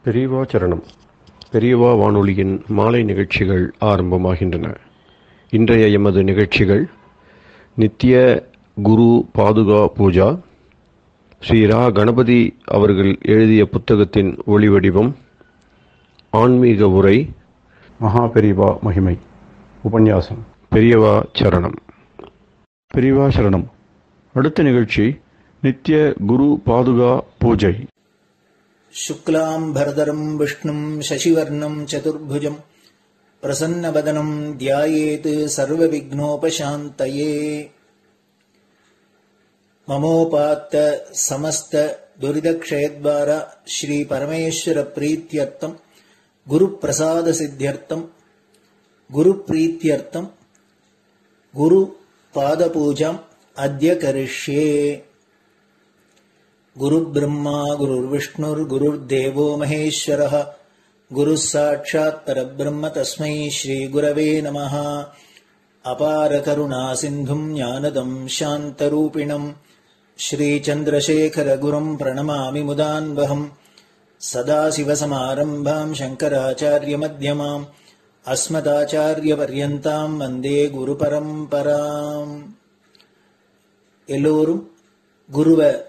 பெரியவா சரணம். பெரியவா வானொலியின் மாலை நிகழ்ச்சிகள் ஆரம்பமாகின்றன. இன்றைய எமது நிகழ்ச்சிகள் நித்திய குரு பாதுகா பூஜா, ஸ்ரீ ரா கணபதி அவர்கள் எழுதிய புத்தகத்தின் ஒளிவடிவம், ஆன்மீக உரை, மகா பெரியவா மகிமை, உபன்யாசம். பெரியவா சரணம். பெரியவா சரணம். அடுத்த நிகழ்ச்சி நித்திய குரு பாதுகா பூஜை. शुक्लाम्भरधरं विष्णुं शशिवर्णं चतुर्भुजं प्रसन्नवदनं ध्यायेत् सर्वविघ्नोपशान्तये। ममोपात्त समस्त दुरितक्षयद्वार श्री परमेश्वर प्रीत्यर्थं गुरुप्रसाद सिद्ध्यर्थं गुरुप्रीत्यर्थं गुरुपादपूजाम् अद्य करिष्ये। गुरुर्ब्रह्मा गुरुर्विष्णुर्गुरुर्देवो महेश्वरः गुरुः साक्षात् परब्रह्म तस्मै श्रीगुरवे नमः। अपारकरुणा सिन्धुं ज्ञानदं शान्तरूपिणं श्रीचन्द्रशेखरगुरुं प्रणमामि मुदान्वहम्। सदाशिवसमारम्भां शङ्कराचार्यमध्यमाम् अस्मदाचार्यपर्यन्तां वन्दे गुरुपरम्पराम्. எல்லோரும் குருவ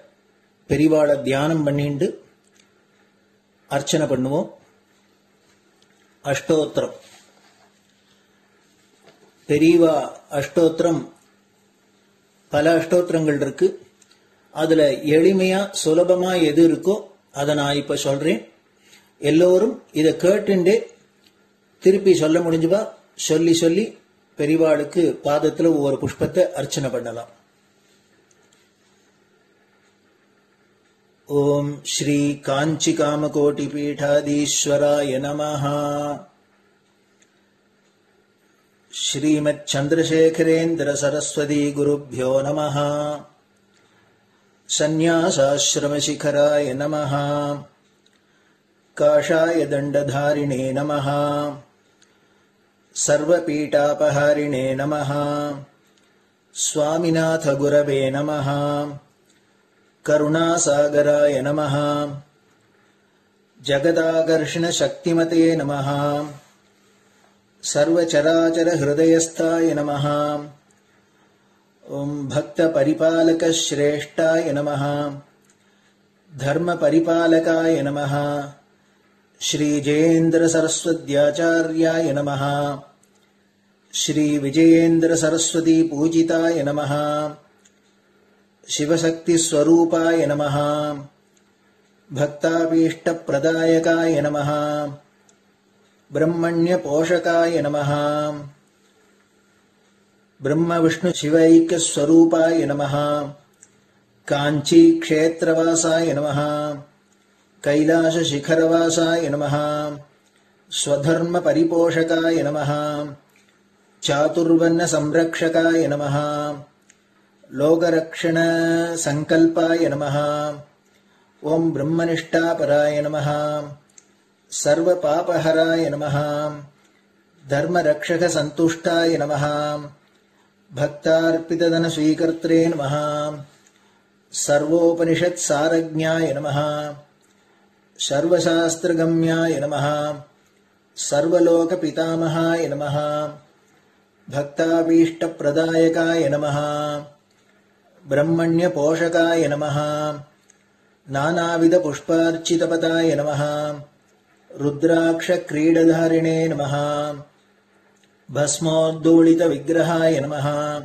பெரிவாள தியானம் பண்ணிண்டு அர்ச்சனை பண்ணுவோம். அஷ்டோத்திரம். பெரியவா அஷ்டோத்திரம் பல அஷ்டோத்திரங்கள் இருக்கு. அதுல எளிமையா சுலபமா எது இருக்கோ அதை நான் இப்ப சொல்றேன். எல்லோரும் இதை கேட்டுண்டே திருப்பி சொல்ல முடிஞ்சுபா சொல்லி சொல்லி பெரிவாளுக்கு பாதத்துல ஒவ்வொரு புஷ்பத்தை அர்ச்சனை பண்ணலாம். ओम श्री कांची कामकोटि पीठाधीश्वराय नमः। श्रीमत् चंद्रशेखरेन्द्र सरस्वती गुरुभ्यो नमः। संन्यासाश्रम शिखराय नमः। काषाय दंडधारिणे नमः। सर्वपीठापहारिणे नमः। स्वामिनाथ गुरवे नमः। करुणासागराय नमः। जगदाकर्षण शक्तिमते नमः। सर्वचराचर हृदयस्थाय नमः। ओम भक्त परिपालक श्रेष्ठाय नमः। धर्म परिपालकाय नमः। श्री जयेन्द्र सरस्वत्याचार्याय नमः। श्री विजयेन्द्र सरस्वती पूजिताय नमः। शिवशक्ति स्वरूपाय नमः। भक्ताभीष्ट प्रदायकाय नमः। ब्रह्मण्य पोषकाय नमः। ब्रह्म विष्णु शिवैक्य स्वरूपाय नमः। कांची क्षेत्रवासाय नमः। कैलाश शिखरवासाय नमः। स्वधर्म परिपोषकाय नमः। चातुर्वर्ण संरक्षकाय नमः। लोकरक्षण संकल्पाय नमः। ओम ब्रह्मनिष्ठापराय नमः। सर्वपापहराय नमः। धर्मरक्षक संतुष्टाय नमः। भक्तार्पितधन स्वीकर्त्रे नमः। सर्वोपनिषत् सारज्ञाय नमः। सर्वशास्त्रगम्याय नमः। सर्वलोक पितामहाय नमः। भक्ताभीष्ट प्रदायकाय नमः। ब्रह्मण्य पोषकाय नमः। नानाविध पुष्पार्चितपदाय नमः। रुद्राक्ष क्रीडधारिणे नमः। भस्मोद्दोलित विग्रहाय नमः।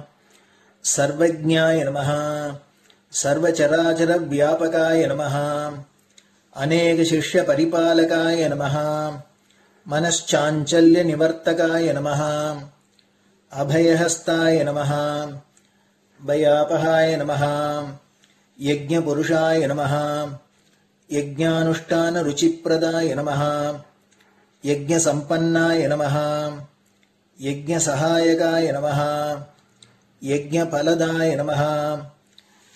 सर्वज्ञाय नमः। सर्वचराचर व्यापकाय नमः। अनेक शिष्य परिपालकाय नमः। मनश्चाञ्चल्य निवर्तकाय नमः। अभयहस्ताय नमः। भयापहाय नमः। यज्ञपुरुषाय नमः। यज्ञानुष्ठान रुचिप्रदाय नमः। यज्ञसम्पन्नाय नमः। यज्ञसहायकाय नमः। यज्ञफलदाय नमः।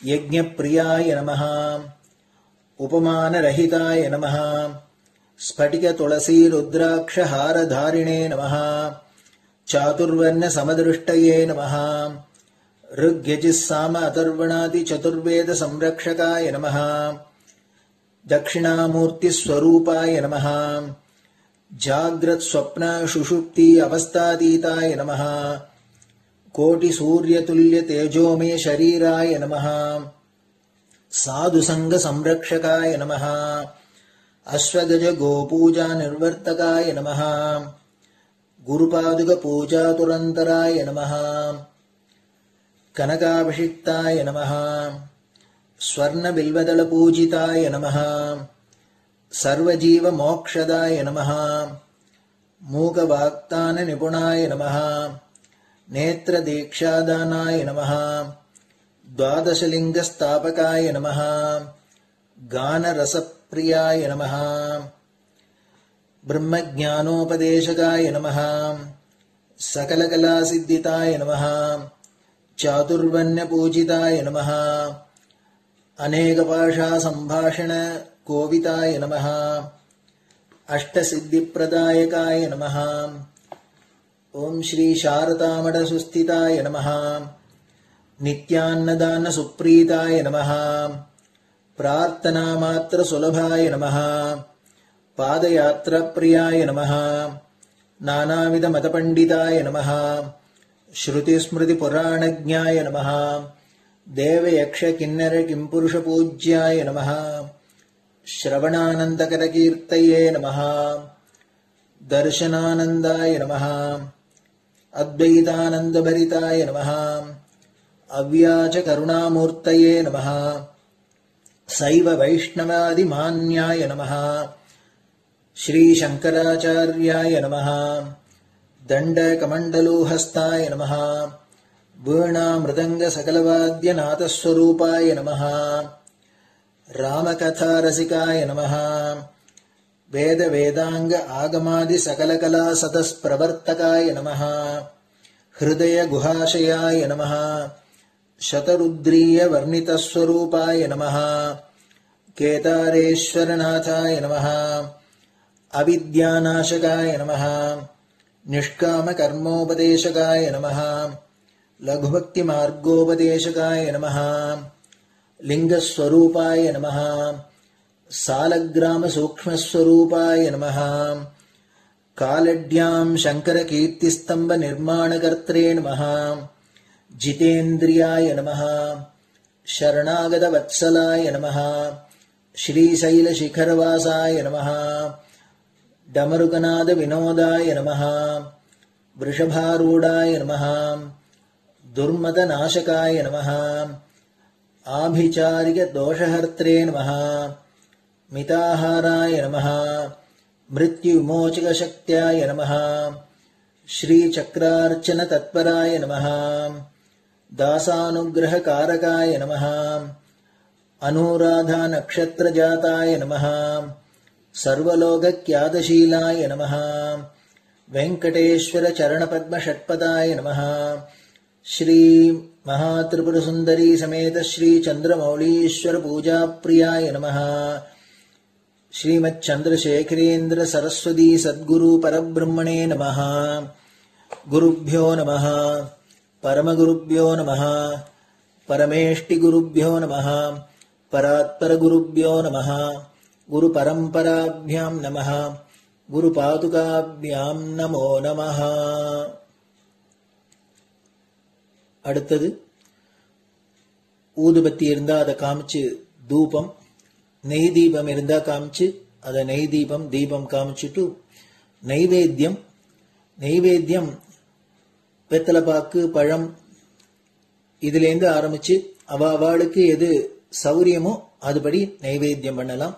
यज्ञप्रियाय नमः। उपमानरहिताय नमः। स्फटिक तुलसी रुद्राक्ष हारधारिणे नमः। चातुर्वर्ण समदृष्टये नमः। ऋग्यजुस्साम अथर्वणादि चतुर्वेद संरक्षकाय नमः। தட்சிணாமூர்த்தி ஸ்வரூபாய நமஹ. ஜாக்ரத் ஸ்வப்ன சுஷுப்தி அவஸ்தாதீதாய நமஹ. கோட்டி சூரிய துல்லிய தேஜோமே ஷரீராய நமஹ. சாது சங்க சம்ரக்ஷகாய நமஹ. அஸ்வகஜ கோபூஜா நிர்வர்த்தகாய நமஹ. குருபாதுக பூஜா துரந்தராய நமஹ. கனகாபிஷிக்தாய நமஹ. ஸ்வர்ண பில்வதள பூஜிதாய நமஹ. சர்வஜீவ மோக்ஷதாய நமஹ. மூக வாக்தான நிபுணாய நமஹ. நேத்ர தீக்ஷாதானாய நமஹ. द्वादशलिंग स्थापकाय नमः. गान रसप्रियाय नमः. ब्रह्मज्ञानोपदेशकाय नमः. सकलकलासिद्धिताय नमः. चातुर्वण्यपूजिताय नमः. अनेकभाषा संभाषण कोविताय नमः. अष्टसिद्धिप्रदायकाय नमः. ओम श्री शारदामठ सुस्थिताय नमः. नित्यान्नदान सुप्रीताय नमः. प्रार्थना मात्र सुलभाय नमः. पादयात्रा प्रियाय नमः. नानाविध मतपंडिताय नमः. श्रुति स्मृति पुराणज्ञाय नमः. देव यक्ष किन्नर किंपुरुष पूज्याय नमः. श्रवणानंदकर कीर्तये नमः. दर्शनानंदाय नमः. अद्वैतानंद भरिताय नमः. अव्याच करुणामूर्तये नमः. शैव वैष्णवादि मान्याय नमः. श्री शंकराचार्याय नमः. दंड कमंडलूहस्ताय नमः. वीणा मृदंग सकलवाद्य नाथस्वरूपाय नमः. रामकथा रसिकाय नमः. वेद वेदांग आगमादि सकलकला सतस्प्रवर्तकाय नमः. हृदय गुहाशयाय नमः. शतरुद्रीय वर्णितस्वरूपाय नमः. केदारेश्वरनाथाय नमः. अविद्यानाशकाय नमः. निष्काम कर्मोपदेशकाय नमः. लघुभक्ति मार्गोपदेशकाय नमः. लिंगस्वरूपाय नमः. सालग्राम सूक्ष्मस्वरूपाय नमः. कालड्यां शंकर कीर्तिस्तंभ निर्माणकर्त्रे नमः. जितेन्द्रियाय नमः. शरणागत वत्सलाय नमः. श्रीशैल शिखरवासाय नमः. डमरुकनाद विनोदाय नमः. वृषभारूढ़ाय नमः. दुर्मद नाशकाय नमः. आभिचारिक दोषहर्त्रे नमः. मिताहाराय नमः. मृत्युविमोचक शक्त्याय नमः. श्री चक्रार्चन तत्पराय नमः. दासानुग्रह कारकाय नमः. अनुराधा नक्षत्र जाताय नमः. सर्वलोक ख्यातशीलाय नमः. वेंकटेश्वर चरण पद्म षट्पदाय नमः. श्री महात्रिपुर सुंदरी समेत श्री चंद्रमौलीश्वर पूजा प्रियाय नमः. श्रीमच्चंद्रशेखरेन्द्र सरस्वती सद्गुरु परब्रह्मणे नमः. गुरुभ्यो नमः. परमगुरुभ्यो नमः. परमेष्टिगुरुभ्यो नमः. परात्परगुरुभ्यो नमः. गुरुपरम्पराभ्यां नमः. गुरुपादुकाभ्यां नमो नमः. அடுத்தது ஊதுபத்தி இருந்தா அதை காமிச்சு தூபம், நெய் தீபம் இருந்தா காமிச்சு அதை நெய் தீபம் தீபம் காமிச்சுட்டு நைவேத்தியம் நைவேத்தியம் வெத்தலைப்பாக்கு பழம் இதுலேருந்து ஆரம்பிச்சு அவளுக்கு எது சௌரியமோ அதுபடி நைவேத்தியம் பண்ணலாம்.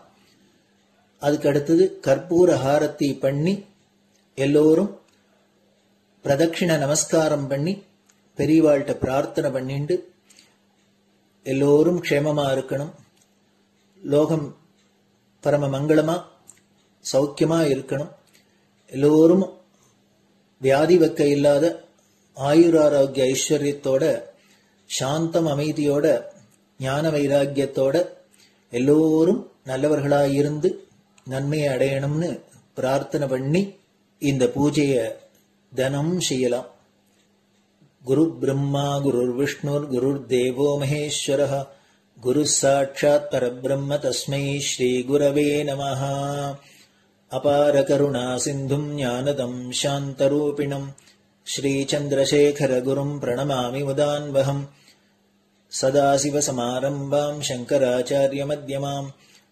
அதுக்கு அடுத்தது கற்பூர ஹாரத்தி பண்ணி எல்லோரும் பிரதட்சிண நமஸ்காரம் பண்ணி பெரியவாள்கிட்ட பிரார்த்தனை பண்ணிண்டு எல்லோரும் க்ஷேமமா இருக்கணும், லோகம் பரம மங்களமா சௌக்கியமா இருக்கணும், எல்லோரும் வியாதி வெக்க இல்லாத ஆயுராரோக்கிய ஐஸ்வர்யத்தோட சாந்தம் அமைதியோட ஞான வைராக்கியத்தோட எல்லோரும் நல்லவர்களாயிருந்து நன்மையை அடையணும்னு பிரார்த்தனை பண்ணி இந்த பூஜையை தினம் செய்யலாம். குரு பிரம்மா குரு விஷ்ணுர் குரு தேவோ மகேஸ்வரः गुरुः साक्षात् परब्रह्म तस्मै श्रीगुरवे नमः। अपारकरुणासिन्धुम् ज्ञानदम् शान्तरूपिणम् श्रीचन्द्रशेखरगुरुम् प्रणमामि मुदान्वहम्। सदाशिवसमारम्भाम् शङ्कराचार्यमध्यमाम्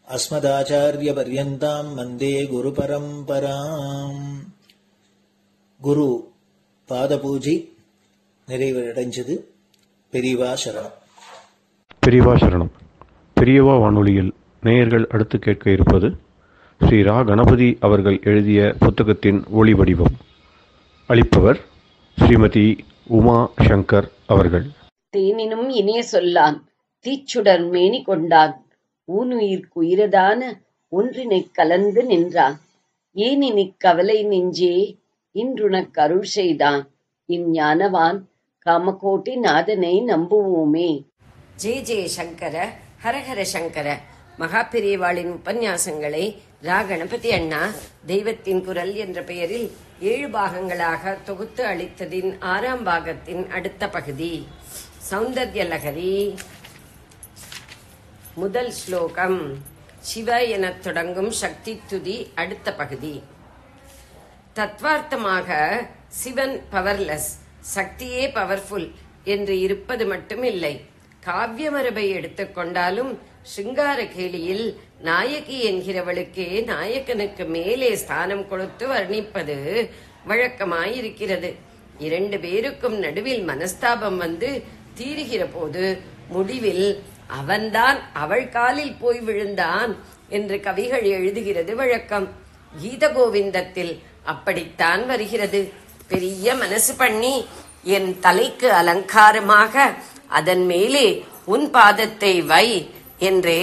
अस्मदाचार्यपर्यन्ताम् वन्दे गुरुपरम्पराम्. குரு பாதபூஜை நிறைவடைஞ்சது. பெரியவா சரணம். பெரியவா சரணம். பெரியவா வானொலியில் நேயர்கள் அடுத்து கேட்க இருப்பது ஸ்ரீ ரா கணபதி அவர்கள் எழுதிய புத்தகத்தின் ஒளி வடிவம். அளிப்பவர் ஸ்ரீமதி உமா சங்கர் அவர்கள். தேனினும் இனிய சொல்லான் தீச்சுடர் மேனி கொண்டான் ஊனுயிர்க்குயிரதான ஒன்றினைக் கலந்து நின்றான் ஏனினிக் கவலை நெஞ்சே இன்றுனக் அருள் செய்தான் இஞ்ஞானவான் காமகோட்டி நாதனை நம்புவோமே. ஜெய ஜெய சங்கர, ஹரஹர சங்கர. மகாபெரியவாளின் உபன்யாசங்களை ரா கணபதி அண்ணா தெய்வத்தின் குரல் என்ற பெயரில் 7 பாகங்களாக தொகுத்து அளித்ததின் 6ஆம் பாகத்தின் அடுத்த பகுதி சௌந்தர்ய லகரி. முதல் ஸ்லோகம் சிவ எனத் தொடங்கும் சக்தி துதி. அடுத்த பகுதி தத்வார்த்தமாக சிவன் பவர்லெஸ், சக்தியே பவர்ஃபுல் என்று இருப்பது மட்டுமில்லை. காவிய மரபை எடுத்துக்கொண்டாலும் சிங்கார கேலியில் நாயகி என்கிறவளுக்கே நாயகனுக்கு மேலே ஸ்தானம் கொடுத்து வர்ணிப்பது வழக்கமாயிருக்கிறது. 2 பேருக்கும் நடுவில் மனஸ்தாபம் வந்து தீருகிற போது முடிவில் அவன்தான் அவள் காலில் போய் விழுந்தான் என்று கவிகள் எழுதுகிறது வழக்கம். கீத கோவிந்தத்தில் அப்படித்தான் வருகிறது. பெரிய மனசு பண்ணி என் தலைக்கு அலங்காரமாக அதன் மேலே உன் பாதத்தை வை என்றே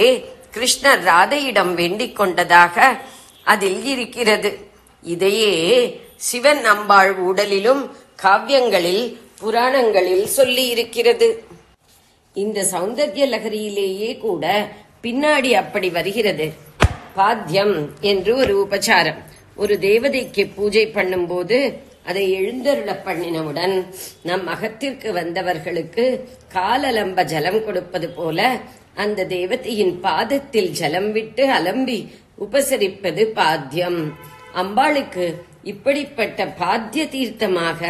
கிருஷ்ணர் ராதையிடம் வேண்டிக் கொண்டதாக அதில் இருக்கிறது. இதையே சிவன் அம்பாள் ஊடலிலும் காவியங்களில் புராணங்களில் சொல்லி இருக்கிறது. இந்த சௌந்தர்ய லகரியிலேயே கூட பின்னாடி அப்படி வருகிறது. பாத்தியம் என்று ஒரு உபச்சாரம். ஒரு தேவதைக்கு பூஜை பண்ணும் போது அதை எழுந்தருள பண்ணினவுடன் நம் அகத்திற்கு வந்தவர்களுக்கு காலலம்ப ஜலம் கொடுப்பது போல அந்த தேவதையின் பாதத்தில் ஜலம் விட்டு அலம்பி உபசரிப்பது பாத்தியம். அம்பாளுக்கு இப்படிப்பட்ட பாத்திய தீர்த்தமாக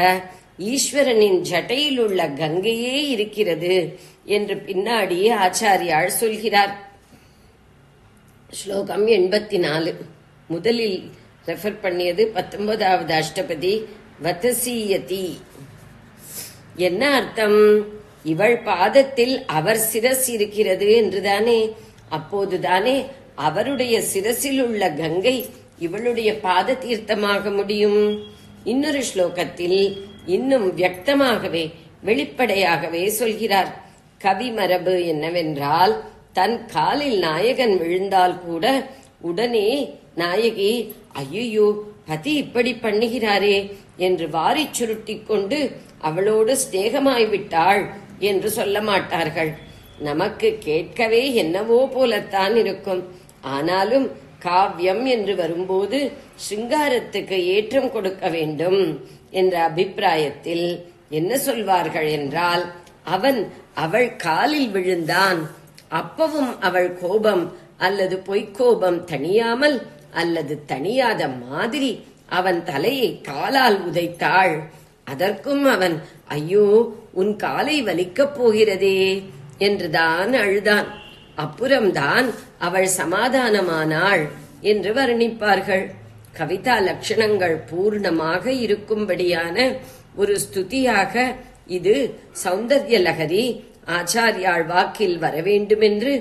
ஈஸ்வரனின் ஜட்டையில் உள்ள கங்கையே இருக்கிறது என்று பின்னாடி ஆச்சாரியாள் சொல்கிறார். ஸ்லோகம் 84. முதலில் ரெஃபர் பண்ணியது 19வது அஷ்டபதி வதசீயதி. என்ன அர்த்தம்? இவள் பாதத்தில் அவர் சிரஸ் இருக்கிறது என்றுதானே. அப்போதுதானே அவருடைய சிரசில் உள்ள கங்கை இவளுடைய பாத தீர்த்தமாக முடியும். இன்னொரு ஸ்லோகத்தில் இன்னும் வியக்தமாகவே வெளிப்படையாகவே சொல்கிறார். கவி மரபு என்னவென்றால், தன் காலில் நாயகன் விழுந்தால் கூட உடனே நாயகி ஐயோ பதி இப்படி பண்ணுகிறாரே என்று வாரிச் சுருட்டி கொண்டு அவளோடு ஸ்நேகமாய்விட்டாள் என்று சொல்ல மாட்டார்கள். நமக்கு கேட்கவே என்னவோ போலத்தான் இருக்கும். ஆனாலும் காவியம் என்று வரும்போது சிங்காரத்துக்கு ஏற்றம் கொடுக்க வேண்டும் என்ற அபிப்பிராயத்தில் என்ன சொல்வார்கள் என்றால், அவன் அவள் காலில் விழுந்தான். அப்பவும் அவள் கோபம் அல்லது பொய்க்கோபம் தணியாமல் அல்லது தணியாத மாதிரி அவன் தலையை காலால் உதைத்தாள். அதற்கும் அவன் ஐயோ உன் காலை வலிக்கப் போகிறதே என்றுதான் அழுதான். அப்புறம்தான் அவள் சமாதானமானாள் என்று வர்ணிப்பார்கள். கவிதா லட்சணங்கள் பூர்ணமாக இருக்கும்படியான ஒரு ஸ்துதியாக இது சௌந்தர்ய லகரி ஆச்சாரியாள் வாக்கில் வரவேண்டுமென்று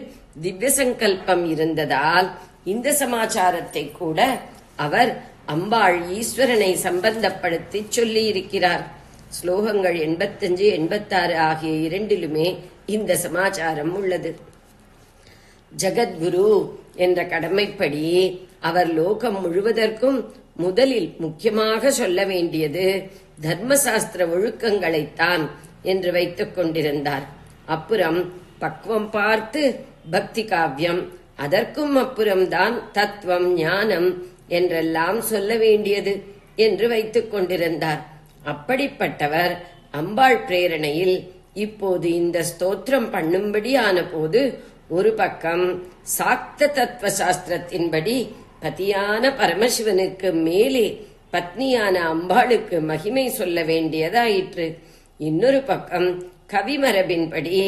திவ்ய சங்கல்பம் இருந்ததால் இந்த சமாச்சாரத்தை கூட அவர் அம்பாள் ஈஸ்வரனை சம்பந்தப்படுத்தி சொல்லி இருக்கிறார். ஸ்லோகங்கள் 85, 86 ஆகிய 2லுமே இந்த சமாச்சாரம் உள்ளது. ஜகத்குரு என்ற கடமைப்படி அவர் லோகம் முழுவதற்கும் முதலில் முக்கியமாக சொல்ல வேண்டியது தர்மசாஸ்திர ஒழுக்கங்களைத்தான் என்று வைத்துக் கொண்டிருந்தார். அப்புறம் பக்குவம் பார்த்து பக்தி காவியம், அதற்கும் அப்புறம்தான் தத்துவம் ஞானம் என்றெல்லாம் சொல்ல வேண்டியது என்று வைத்துக் கொண்டிருந்தார். அப்படிப்பட்டவர் அம்பாள் பிரேரணையில் இப்போது இந்த ஸ்தோத்திரம் பண்ணும்படி ஆன போது ஒரு பக்கம் சாக்த தத்துவ சாஸ்திரத்தின்படி பதியான பரமசிவனுக்கு மேலே பத்னியான அம்பாளுக்கு மகிமை சொல்ல வேண்டியதாயிற்று. இன்னொரு பக்கம் கவிமரபின்படி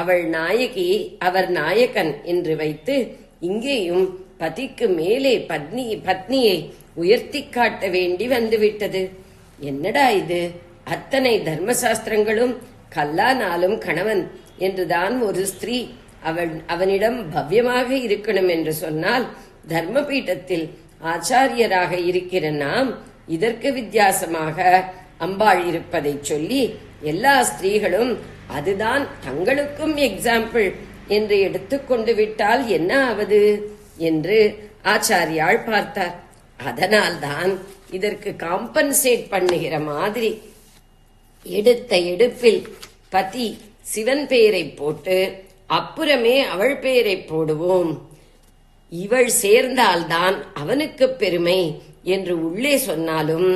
அவள் நாயகி, அவர் நாயகன் என்று வைத்து இங்கேயும் பதிக்கு மேலே பத்னியை உயர்த்தி காட்ட வேண்டி வந்துவிட்டது. என்னடா இது, அத்தனை தர்மசாஸ்திரங்களும் கல்லானாலும் கணவன் என்றுதான் ஒரு ஸ்திரீ அவனிடம் பவ்யமாக இருக்கணும் என்று சொன்னால், தர்மபீட்டத்தில் ஆச்சாரியராக இருக்கிற நாம் இதற்கு வித்தியாசமாக அம்பாள் இருப்பதை சொல்லி எல்லா ஸ்திரீகளும் அதுதான் தங்களுக்கும் எக்ஸாம்பிள் என்று எடுத்துக்கொண்டு விட்டால் என்ன ஆவது என்று ஆச்சாரியாள் பார்த்தார். அதனால்தான் இதற்கு காம்பன்சேட் பண்ணுகிற மாதிரி எடுத்த எடுப்பில் பதி சிவன் பெயரை போட்டு அப்புறமே அவள் பெயரை போடுவோம், இவள் சேர்ந்தால்தான் அவனுக்கு பெருமை என்று உள்ளே சொன்னாலும்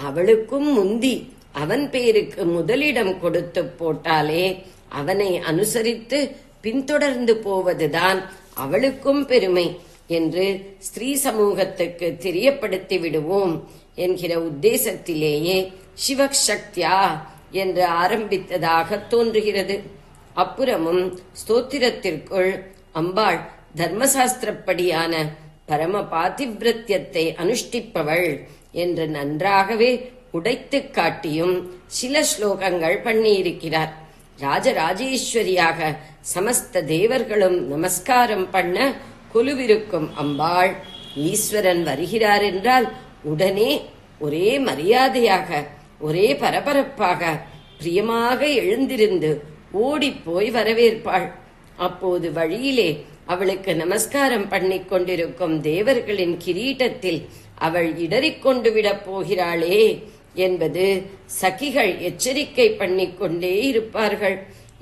அவளுக்கும் முந்தி அவன் பெயருக்கு முதலிடம் கொடுத்து போட்டாலே அவனை அனுசரித்து பின்தொடர்ந்து போவதுதான் அவளுக்கும் பெருமை என்று ஸ்திரீ சமூகத்துக்கு தெரியப்படுத்தி விடுவோம் என்கிற உத்தேசத்திலேயே சிவசக்தியா என்று ஆரம்பித்ததாக தோன்றுகிறது. அப்புறமும் ஸ்தோத்திரத்திற்குள் அம்பாள் தர்மசாஸ்திரப்படியான பரம பாதிவிரத்தியத்தை அனுஷ்டிப்பவள் என்று நன்றாகவே உடைத்து காட்டியும் சில ஸ்லோகங்கள் பண்ணியிருக்கிறார். ராஜராஜேஸ்வரியாக சமஸ்த தேவர்களும் நமஸ்காரம் பண்ண கொலுவிருக்கும் அம்பாள் ஈஸ்வரன் வருகிறார் என்றால் உடனே ஒரே மரியாதையாக, ஒரே பரபரப்பாக, பிரியமாக எழுந்திருந்து ஓடிப்போய் வரவேற்பாள். அப்போது வழியிலே அவளுக்கு நமஸ்காரம் பண்ணிக் கொண்டிருக்கும் தேவர்களின் கிரீட்டத்தில் அவள் இடறிக்கொண்டு விடப் போகிறாளே என்பது சகிகள் எச்சரிக்கை பண்ணிக்கொண்டே இருப்பார்கள்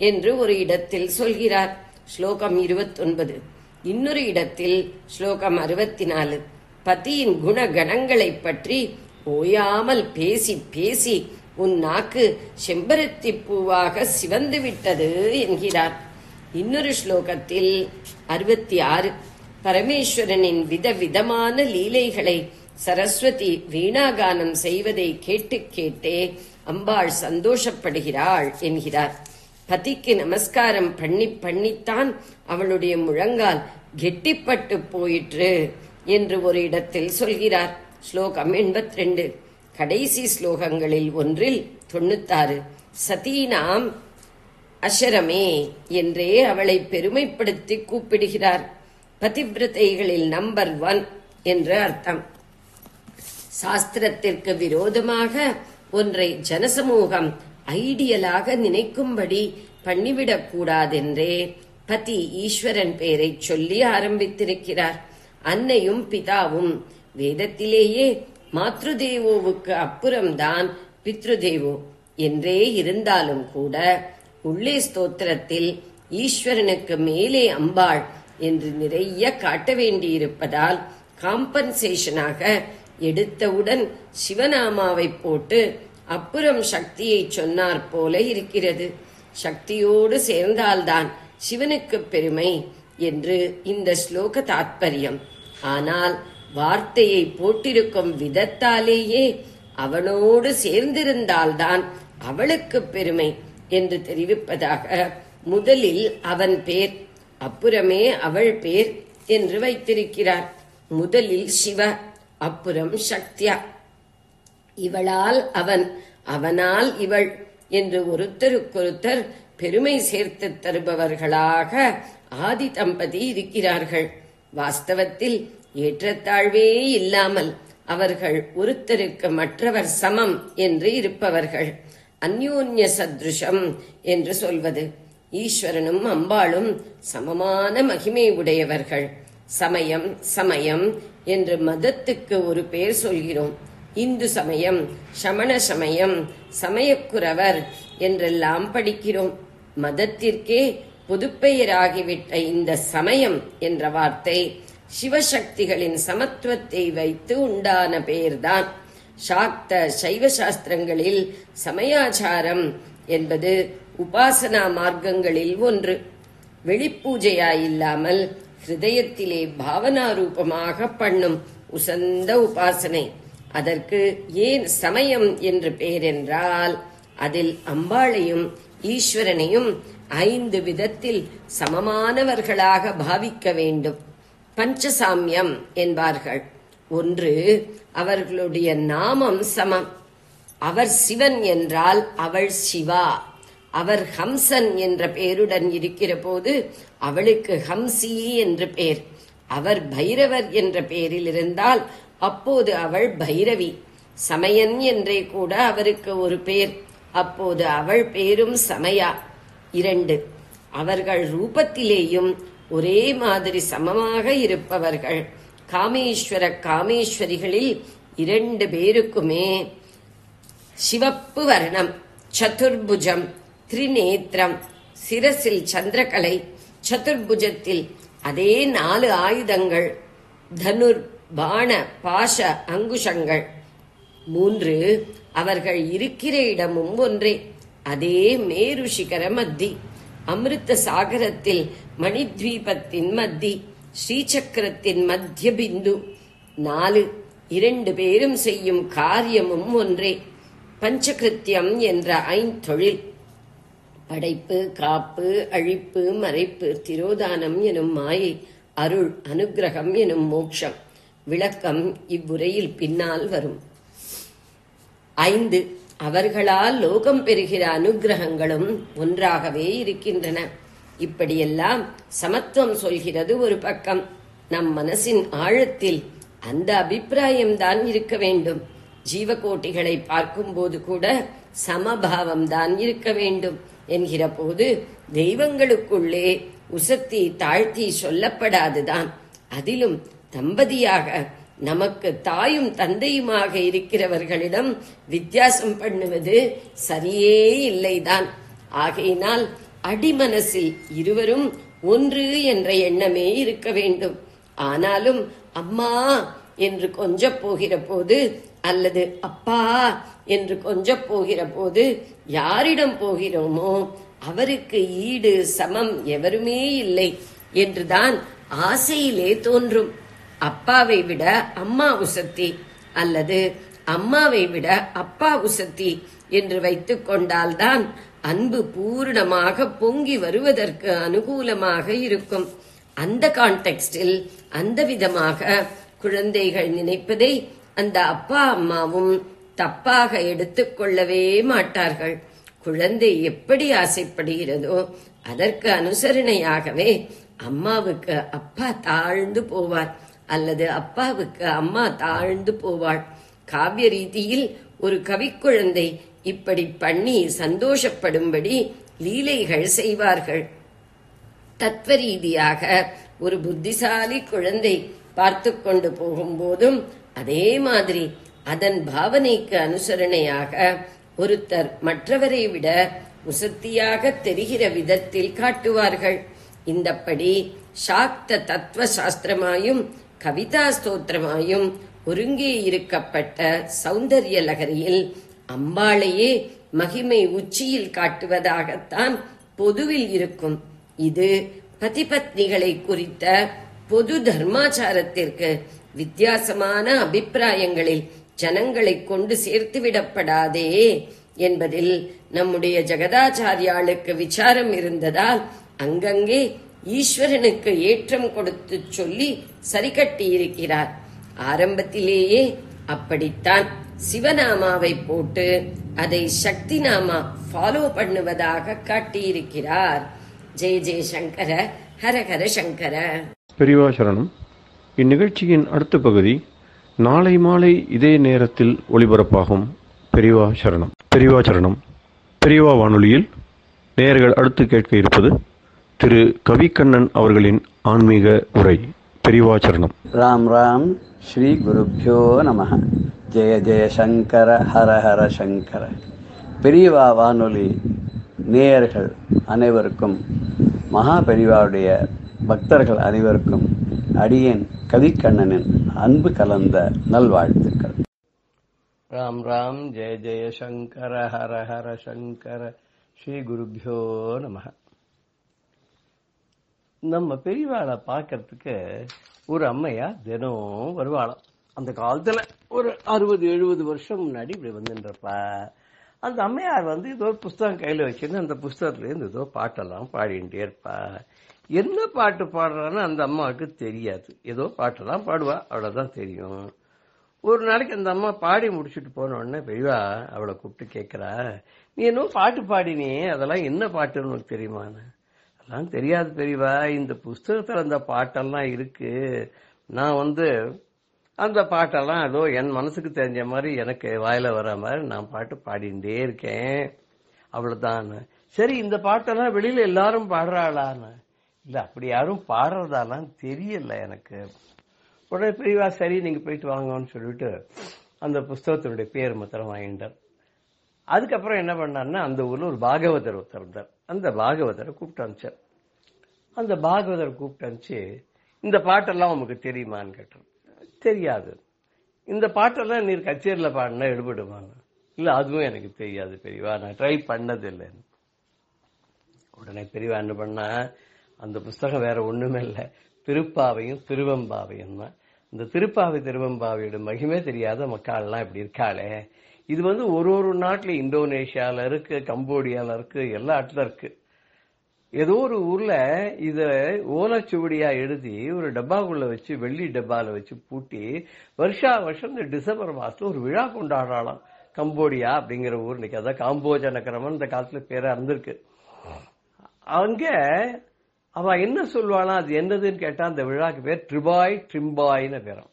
என்று ஒரு இடத்தில் சொல்கிறார். ஸ்லோகம் 29. இன்னொரு இடத்தில் ஸ்லோகம் 64 பதியின் குணகணங்களை பற்றி ஓயாமல் பேசி பேசி உன் நாக்கு செம்பருத்தி பூவாக சிவந்து விட்டது என்கிறார். இன்னொரு ஸ்லோகத்தில் 66 பரமேஸ்வரனின் விதவிதமான லீலைகளை சரஸ்வதி வீணாகானம் செய்வதை கேட்டு கேட்டே அம்பாள் சந்தோஷப்படுகிறாள் என்கிறார். பதிக்கு நமஸ்காரம் பண்ணித்தான் அவளுடைய முழங்கால் கெட்டிப்பட்டு போயிற்று என்று ஒரு இடத்தில் சொல்கிறார். ஸ்லோகம் 82. கடைசி ஸ்லோகங்களில் ஒன்றில் 96 சதீனாம் அஷரமே என்றே அவளை பெருமைப்படுத்தி கூப்பிடுகிறார். பதிவிரதைகளில் நம்பர் 1 என்று அர்த்தம். சாஸ்திரத்திற்கு விரோதமாக ஒன்றை ஜனசமூகம் ஐடியலாக நினைக்கும்படி பண்ணிவிடக் கூடாதென்றே பதி ஈஸ்வரன் பெயரை சொல்லி ஆரம்பித்திருக்கிறார். அன்னையும் பிதாவும் வேதத்திலேயே மாத்ருதேவோவுக்கு அப்புறம்தான் பித்ருதேவோ என்றே இருந்தாலும் கூட உள்ளே ஸ்தோத்திரத்தில் ஈஸ்வரனுக்கு மேலே அம்பாள் என்று நிறைய காட்ட வேண்டியிருப்பதால் காம்பன்சேஷனாக எடுத்தவுடன் சிவநாமாவை போட்டு அப்புறம் சக்தியை சொன்னார் போல இருக்கிறது. சக்தியோடு சேர்ந்தால்தான் சிவனுக்கு பெருமை என்று இந்த ஸ்லோக தாத்பரியம். ஆனால் வார்த்தையை போட்டிருக்கும் விதத்தாலேயே அவனோடு சேர்ந்திருந்தால்தான் அவளுக்கு பெருமை என்று தெரிவிப்பதாக முதலில் அவன் பேர் அப்புறமே அவள் பேர் என்று வைத்திருக்கிறார். முதலில் சிவ, அப்புறம் சக்தியா. இவளால் அவன், அவனால் இவள் என்று ஒருத்தருக்கொருத்தர் பெருமை சேர்த்து தருபவர்களாக ஆதி தம்பதி இருக்கிறார்கள். வாஸ்தவத்தில் ஏற்றத்தாழ்வே இல்லாமல் அவர்கள் ஒருத்தருக்கு மற்றவர் சமம் என்று இருப்பவர்கள். அந்யோன்ய சத்ருஷம் என்று சொல்வது. ஈஸ்வரனும் அம்பாளும் சமமான மகிமை உடையவர்கள். சமயம் சமயம் என்று மதத்துக்கு ஒரு பெயர் சொல்கிறோம். இந்து சமயம், சமண சமயம், சமயக்குறவர் என்றெல்லாம் படிக்கிறோம். மதத்திற்கே பொதுப்பெயராகிவிட்ட இந்த சமயம் என்ற வார்த்தை சிவசக்திகளின் சமத்துவத்தை வைத்து உண்டான பெயர்தான். சாக்த சைவ சாஸ்திரங்களில் சமயாச்சாரம் என்பது உபாசனா மார்க்கங்களில் ஒன்று. வெளிப்பூஜையாயில்லாமல் ஹிருதயத்திலே பாவனாரூபமாக பண்ணும் உசந்த உபாசனை. அதற்கு ஏன் சமயம் என்று பெயரென்றால், அதில் அம்பாளையும் ஈஸ்வரனையும் 5 விதத்தில் சமமானவர்களாக பாவிக்க வேண்டும். பஞ்சசாமியம் என்பார்கள். 1, அவர்களுடைய நாமம் சமம். அவர் சிவன் என்றால் அவள் சிவா. அவர் ஹம்சன் என்ற பெயருடன் இருக்கிற போது அவளுக்கு ஹம்சி என்று பெயர். அவர் பைரவர் என்ற பெயரில் இருந்தால் அப்போது அவள் பைரவி. சமயன் என்றே கூட அவருக்கு ஒரு பெயர், அப்போது அவள் பேரும் சமயா. 2, அவர்கள் ரூபத்திலேயும் ஒரே மாதிரி சமமாக இருப்பவர்கள். காமேஸ்வர காமேஸ்வரிகளில் 2 பேருக்குமே சிவப்பு வர்ணம், சதுர்புஜம், திரிநேத்திரம், சிரசில் சந்திரகலை, சதுர்புஜத்தில் அதே 4 ஆயுதங்கள், தனுர், பாண, பாஷ, அங்குஷங்கள். 3, அவர்கள் இருக்கிற இடமும் ஒன்றே, அதே மேரு சிகர மத்தி, அமிர்த சாகரத்தில் மணித்வீபத்தின் மத்தி, ஸ்ரீசக்கரத்தின் மத்திய பிந்து. 4, 2 பேரும் செய்யும் காரியமும் ஒன்றே. பஞ்சகிருத்தியம் என்ற 5 தொழில், படைப்பு, காப்பு, அழிப்பு, மறைப்பு, திரோதானம் எனும் மாயை, அருள், அனுக்கிரகம் எனும் மோட்சம். விளக்கம் இவ்வுரையில் பின்னால் வரும். 5, அவர்களால் லோகம் பெறுகிற அனுக்கிரகங்களும் ஒன்றாகவே இருக்கின்றன. இப்படியெல்லாம் சமத்துவம் சொல்கிறது ஒரு பக்கம். நம் மனசின் ஆழத்தில் அந்த அபிப்பிராயம்தான் இருக்க வேண்டும். ஜீவகோட்டிகளை பார்க்கும்போது கூட சமபாவம்தான் இருக்க வேண்டும் என்கிற போது தெய்வங்களுக்குள்ளே உசத்தி தாழ்த்தி சொல்லப்படாதுதான். அதிலும் தம்பதியாக நமக்கு தாயும் தந்தையுமாக இருக்கிறவர்களிடம் வித்தியாசம் பண்ணுவது சரியே இல்லைதான். ஆகையினால் அடிமனசில் இருவரும் ஒன்று என்ற எண்ணமே இருக்க வேண்டும். ஆனாலும் அம்மா என்று கொஞ்சப் போகிற போது அல்லது அப்பா என்று கொஞ்சப் போகிற போது யாரிடம் போகிறோமோ அவருக்கு ஈடு சமம் எவருமே இல்லை என்றுதான் ஆசையிலே தோன்றும். அப்பாவை விட அம்மா உசத்தி அல்லது அம்மாவை விட அப்பா உசத்தி என்று வைத்துக் கொண்டால்தான் அன்பு பூர்ணமாக பொங்கி வருவதற்கு அனுகூலமாக இருக்கும். அந்த கான்டெக்ஸ்டில் அந்த விதமாக குழந்தைகள் நினைப்பதை அந்த அப்பா அம்மாவும் தப்பாக எடுத்துக்கொள்ளவே மாட்டார்கள். குழந்தை எப்படி ஆசைப்படுகிறதோ அதற்கு அனுசரணையாகவே அம்மாவுக்கு அப்பா தாழ்ந்து போவார் அல்லது அப்பாவுக்கு அம்மா தாழ்ந்து போவாள். காவிய ரீதியில் ஒரு கவிக்குழந்தை இப்படி பண்ணி சந்தோஷப்படும்படி லீலைகள் செய்வார்கள். தத்துவ ரீதியாக ஒரு புத்திசாலி குழந்தை பார்த்து கொண்டு போகும்போதும் அதே மாதிரி அதன் பாவனைக்கு அனுசரணையாக ஒருத்தர் மற்றவரை விட உசத்தியாக தெரிகிற விதத்தில் காட்டுவார்கள். இந்தப்படி சாக்த தத்துவ சாஸ்திரமாயும் கவிதா ஸ்தோத்திரமாயும் ஒருங்கே இருக்கப்பட்ட சௌந்தர்ய லகரியில் அம்பாளையே மகிமை உச்சியில் காட்டுவதாகத்தான் பொதுவில் இருக்கும். இது பதிபத்னிகளை குறித்த பொது தர்மாச்சாரத்திற்கு வித்தியாசமான அபிப்பிராயங்களில் ஜனங்களை கொண்டு சேர்த்துவிடப்படாதே என்பதில் நம்முடைய ஜெகதாச்சாரியாளுக்கு விசாரம் இருந்ததால் அங்கங்கே ஈஸ்வரனுக்கு ஏற்றம் கொடுத்து சொல்லி சரி கட்டியிருக்கிறார். ஆரம்பத்திலேயே அப்படித்தான் சிவநாமாவை போட்டு அதை சக்தி நாமா ஃபாலோ பண்ணுவதாக காட்டியிருக்கிறார். ஜெய ஜெய சங்கர, ஹரஹர சங்கர. பெரியவா சரணம். இந்நிகழ்ச்சியின் அடுத்த பகுதி நாளை மாலை இதே நேரத்தில் ஒளிபரப்பாகும். பெரியவா சரணம். பெரியவா சரணம். பெரியவா வானொலியில் நேயர்கள் அடுத்து கேட்க இருப்பது திரு கவிக்கண்ணன் அவர்களின் ஆன்மீக உரை. பெரியவா சரணம். ராம் ராம். ஸ்ரீ குருப்யோ நமஹ. ஜெய ஜெய சங்கர, ஹர ஹர சங்கர. பெரியவா வானொலி நேயர்கள் அனைவருக்கும், மகா பெரியவாவுடைய பக்தர்கள் அனைவருக்கும் அடியேன் கவிக்கண்ணனின் அன்பு கலந்த நல்வாழ்த்துக்கள். ராம் ராம். ஜெய ஜெய சங்கர, ஹர ஹர சங்கர. ஸ்ரீ குருப்யோ நமஹ. நம்ம பெரியவாளை பார்க்கறதுக்கு ஒரு அம்மையா தினம் வருவாளாம். அந்த காலத்துல ஒரு 60-70 வருஷம் முன்னாடி இப்படி வந்துன்றப்பா அந்த அம்மையார் ஏதோ ஒரு புஸ்தகம் கையில வச்சிருந்து அந்த புஸ்தகத்துல இருந்து ஏதோ பாட்டெல்லாம் பாடிட்டே இருப்பா. என்ன பாட்டு பாடுறான்னு அந்த அம்மாவுக்கு தெரியாது. ஏதோ பாட்டெல்லாம் பாடுவா, அவ்வளவுதான் தெரியும். ஒரு நாளைக்கு அந்த அம்மா பாடி முடிச்சுட்டு போன உடனே பெரியவா அவளை கூப்பிட்டு கேட்கிறா, நீ என்ன பாட்டு பாடினே, அதெல்லாம் என்ன பாட்டுன்னு உனக்கு தெரியுமான்னு. அதெல்லாம் தெரியாது பெரியவா, இந்த புஸ்தகத்துல அந்த பாட்டெல்லாம் இருக்கு, நான் அந்த பாட்டெல்லாம் ஏதோ என் மனசுக்கு தெரிஞ்ச மாதிரி எனக்கு வாயில வர மாதிரி நான் பாட்டு பாடிட்டே இருக்கேன், அவ்வளவுதான். சரி, இந்த பாட்டெல்லாம் வெளியில எல்லாரும் பாடுறாளான்னு. இல்ல, அப்படி யாரும் பாடுறதாலாம் தெரியல எனக்கு. உடனே பெரியவா சரி நீங்க போயிட்டு வாங்கன்னு சொல்லிட்டு அந்த புஸ்தகத்தினுடைய பேர் மாத்திரம் வாங்கிட்டார். அதுக்கப்புறம் என்ன பண்ணாருன்னா, அந்த ஊர்ல ஒரு பாகவதர் ஒருத்தர் இருந்தார். அந்த பாகவதரை கூப்பிட்டு அனுப்பிச்சார். அந்த பாகவதரை கூப்பிட்டு அனுப்பிச்சு, இந்த பாட்டெல்லாம் உங்களுக்கு தெரியுமான்னு கேட்டார். தெரியாது. இந்த பாட்டெல்லாம் நீர் கச்சேரியில பாடினா எடுபடுவாங்க. இல்ல, அதுவும் எனக்கு தெரியாது பெரியவா, நான் ட்ரை பண்ணது இல்லைன்னு. உடனே பெரியவா என்ன பண்ணா, அந்த புஸ்தகம் வேற ஒண்ணுமே இல்லை, திருப்பாவையும் திருவெம்பாவையும் தான். இந்த திருப்பாவை திருவெம்பாவையோட மகிமே தெரியாத மக்கள்லாம் இப்படி இருக்காளே. இது ஒரு நாட்டுல இந்தோனேஷியால இருக்கு, கம்போடியால இருக்கு, எல்லா இடத்துல இருக்கு. ஏதோ ஒரு ஊர்ல இத ஓலைச்சுவடியா எழுதி ஒரு டப்பாக்குள்ள வச்சு, வெள்ளி டப்பால வச்சு பூட்டி வருஷம் இந்த டிசம்பர் மாசத்துல ஒரு விழா கொண்டாடலாம். கம்போடியா அப்படிங்கிற ஊர், இன்னைக்கு அதான் காம்போஜ நகரம் இந்த காலத்துல பேரா இருந்திருக்கு. அங்க அவ என்ன சொல்வாளா, அது என்னதுன்னு கேட்டா அந்த விழாக்கு பேர் ட்ரிபாய் ட்ரிம்பாய்னு பேரும்.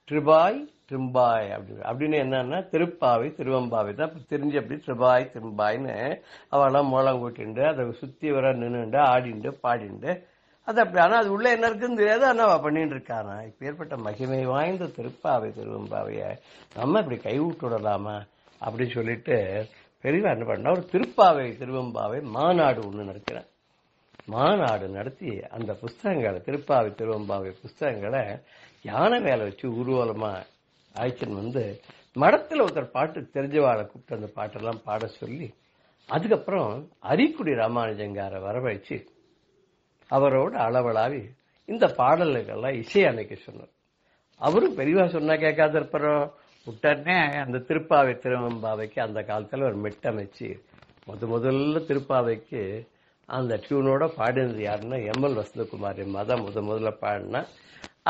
ட்ரிபாய் ட்ரிம்பாய் அப்படின்னு என்னன்னா திருப்பாவை திருவெம்பாவை தான் தெரிஞ்சு. அப்படி ட்ரிபாய் ட்ரிம்பாய்னு அவெல்லாம் மோளம் கூட்டிண்டு அதை சுத்தி வர நின்றுண்டு ஆடிண்டு பாடிண்டு அது அப்படி. ஆனா அது உள்ள என்ன இருக்குன்னு தெரியாது, ஆனா அவ பண்ணிட்டு இருக்கானா. இப்ப ஏற்பட்ட மகிமை வாய்ந்த திருப்பாவை திருவெம்பாவைய நம்ம இப்படி கைவிட்டுடலாமா அப்படின்னு சொல்லிட்டு பெரியவா என்ன பண்ணா, ஒரு திருப்பாவை திருவெம்பாவை மாநாடு ஒண்ணு நடக்கிறேன். மாநாடு நடத்தி அந்த புஸ்தகங்களை, திருப்பாவை திருவெம்பாவை புஸ்தகங்களை யானை மேல வச்சு ஊர்வலமா ஆயிடுச்சுன்னு மடத்துல ஒருத்தர் பாட்டு தெரிஞ்சவாளை கூப்பிட்டு அந்த பாட்டெல்லாம் பாட சொல்லி, அதுக்கப்புறம் அரிக்குடி ராமானுஜங்கார வரவழைச்சு அவரோட அளவலாவி இந்த பாடல்கள்லாம் இசை அமைக்க சொன்னார். அவரும் பெரியவா சொன்னா கேட்காத இருப்பாரோ, உடனே அந்த திருப்பாவை திருவெம்பாவைக்கு அந்த காலத்துல ஒரு மெட்டமைச்சு முதல்ல திருப்பாவைக்கு அந்த டியூனோட பாடினது யாருன்னா எம்எல் வசந்தகுமாரி தான் முதல்ல பாடினா.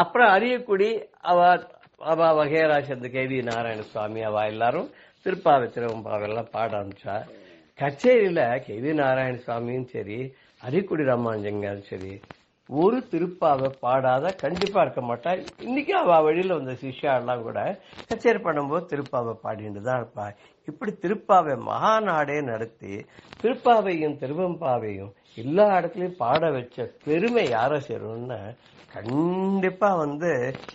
அப்புறம் அரியக்குடி அவ வகையராஜ், அந்த கேவி நாராயண சுவாமி, அவ எல்லாரும் திருப்பாவை திருவெம்பாவெல்லாம் பாட ஆரம்பிச்சா. கச்சேரியில கேவி நாராயண சுவாமியும் சரி, அரியக்குடி ராமானுஜங்காரும் சரி, ஒரு திருப்பாவை பாடாத கண்டிப்பா இருக்க மாட்டா. இன்னைக்கு அவ வழியில வந்த சிஷ்யா எல்லாம் கூட கச்சேரி பண்ணும்போது திருப்பாவை பாடிட்டு தான் இருப்பா. இப்படி திருப்பாவை மகாநாடே நடத்தி திருப்பாவையும் திருவெம்பாவையும் எல்லா இடத்துலயும் பாட வச்ச பெருமை யார சேரும்னா, கண்டிப்பா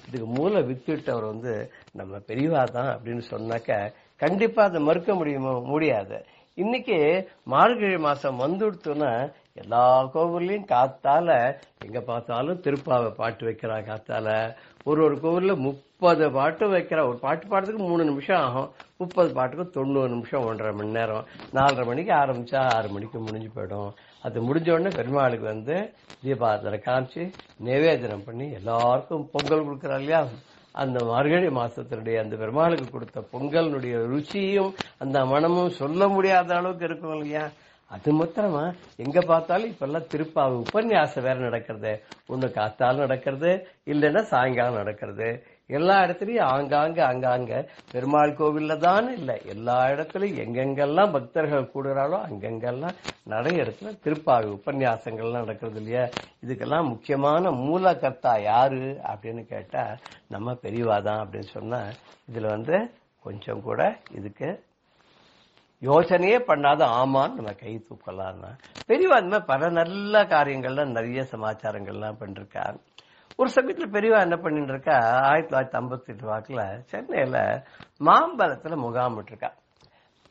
இதுக்கு மூல வித்துட்டவர் நம்ம பெரியவா தான் அப்படின்னு சொன்னாக்க கண்டிப்பா அதை மறுக்க முடியாது. இன்னைக்கு மார்கழி மாசம் வந்துடுத்துன்னா எல்லா கோவில்லையும் காத்தால எங்க பார்த்தாலும் திருப்பாவை பாட்டு வைக்கிறா. காத்தால ஒரு கோவில்ல 30 பாட்டு வைக்கிறா. ஒரு பாட்டு பாடுறதுக்கு 3 நிமிஷம் ஆகும், 30 பாட்டுக்கு 90 நிமிஷம், 1.5 மணி நேரம். 4:30 மணிக்கு ஆரம்பிச்சா 6 மணிக்கு முடிஞ்சு போயிடும். அது முடிஞ்ச உடனே பெருமாளுக்கு தீபாரதனை காமிச்சு நிவேதனம் பண்ணி எல்லாருக்கும் பொங்கல் கொடுக்கறா இல்லையா. அந்த மார்கழி மாசத்தினுடைய அந்த பெருமாளுக்கு கொடுத்த பொங்கலினுடைய ருச்சியும் அந்த மனமும் சொல்ல முடியாத அளவுக்கு இருக்கும் இல்லையா. அது மாத்திரமா எங்க பார்த்தாலும் இப்ப எல்லாம் திருப்பாவை உபன்யாசம் வேற நடக்கிறது. ஒண்ணு காத்தாலும் நடக்கிறது, இல்லைன்னா சாயங்காலம் நடக்கிறது. எல்லா இடத்துலயும் ஆங்காங்க பெருமாள் கோவில்ல தான் இல்ல, எல்லா இடத்துலயும் எங்கெங்கெல்லாம் பக்தர்கள் கூடுறாளோ அங்கெங்கெல்லாம் நிறைய இடத்துல திருப்பாவை உபன்யாசங்கள்லாம் நடக்கிறது இல்லையா. இதுக்கெல்லாம் முக்கியமான மூலகர்த்தா யாரு அப்படின்னு கேட்டா நம்ம பெரியவாதான் அப்படின்னு சொன்னா இதுல கொஞ்சம் கூட இதுக்கு யோசனையே பண்ணாத ஆமான்னு நம்ம கை தூக்கலாம்னா பெரியவா இந்த மாதிரி பல நல்ல காரியங்கள்லாம் நிறைய சமாச்சாரங்கள்லாம் பண்ணிருக்கா. ஒரு சமயத்துல பெரியவா என்ன பண்ணிட்டு இருக்கா, 1958 வாக்குல சென்னையில மாம்பலத்துல முகாமிட்டு இருக்கா.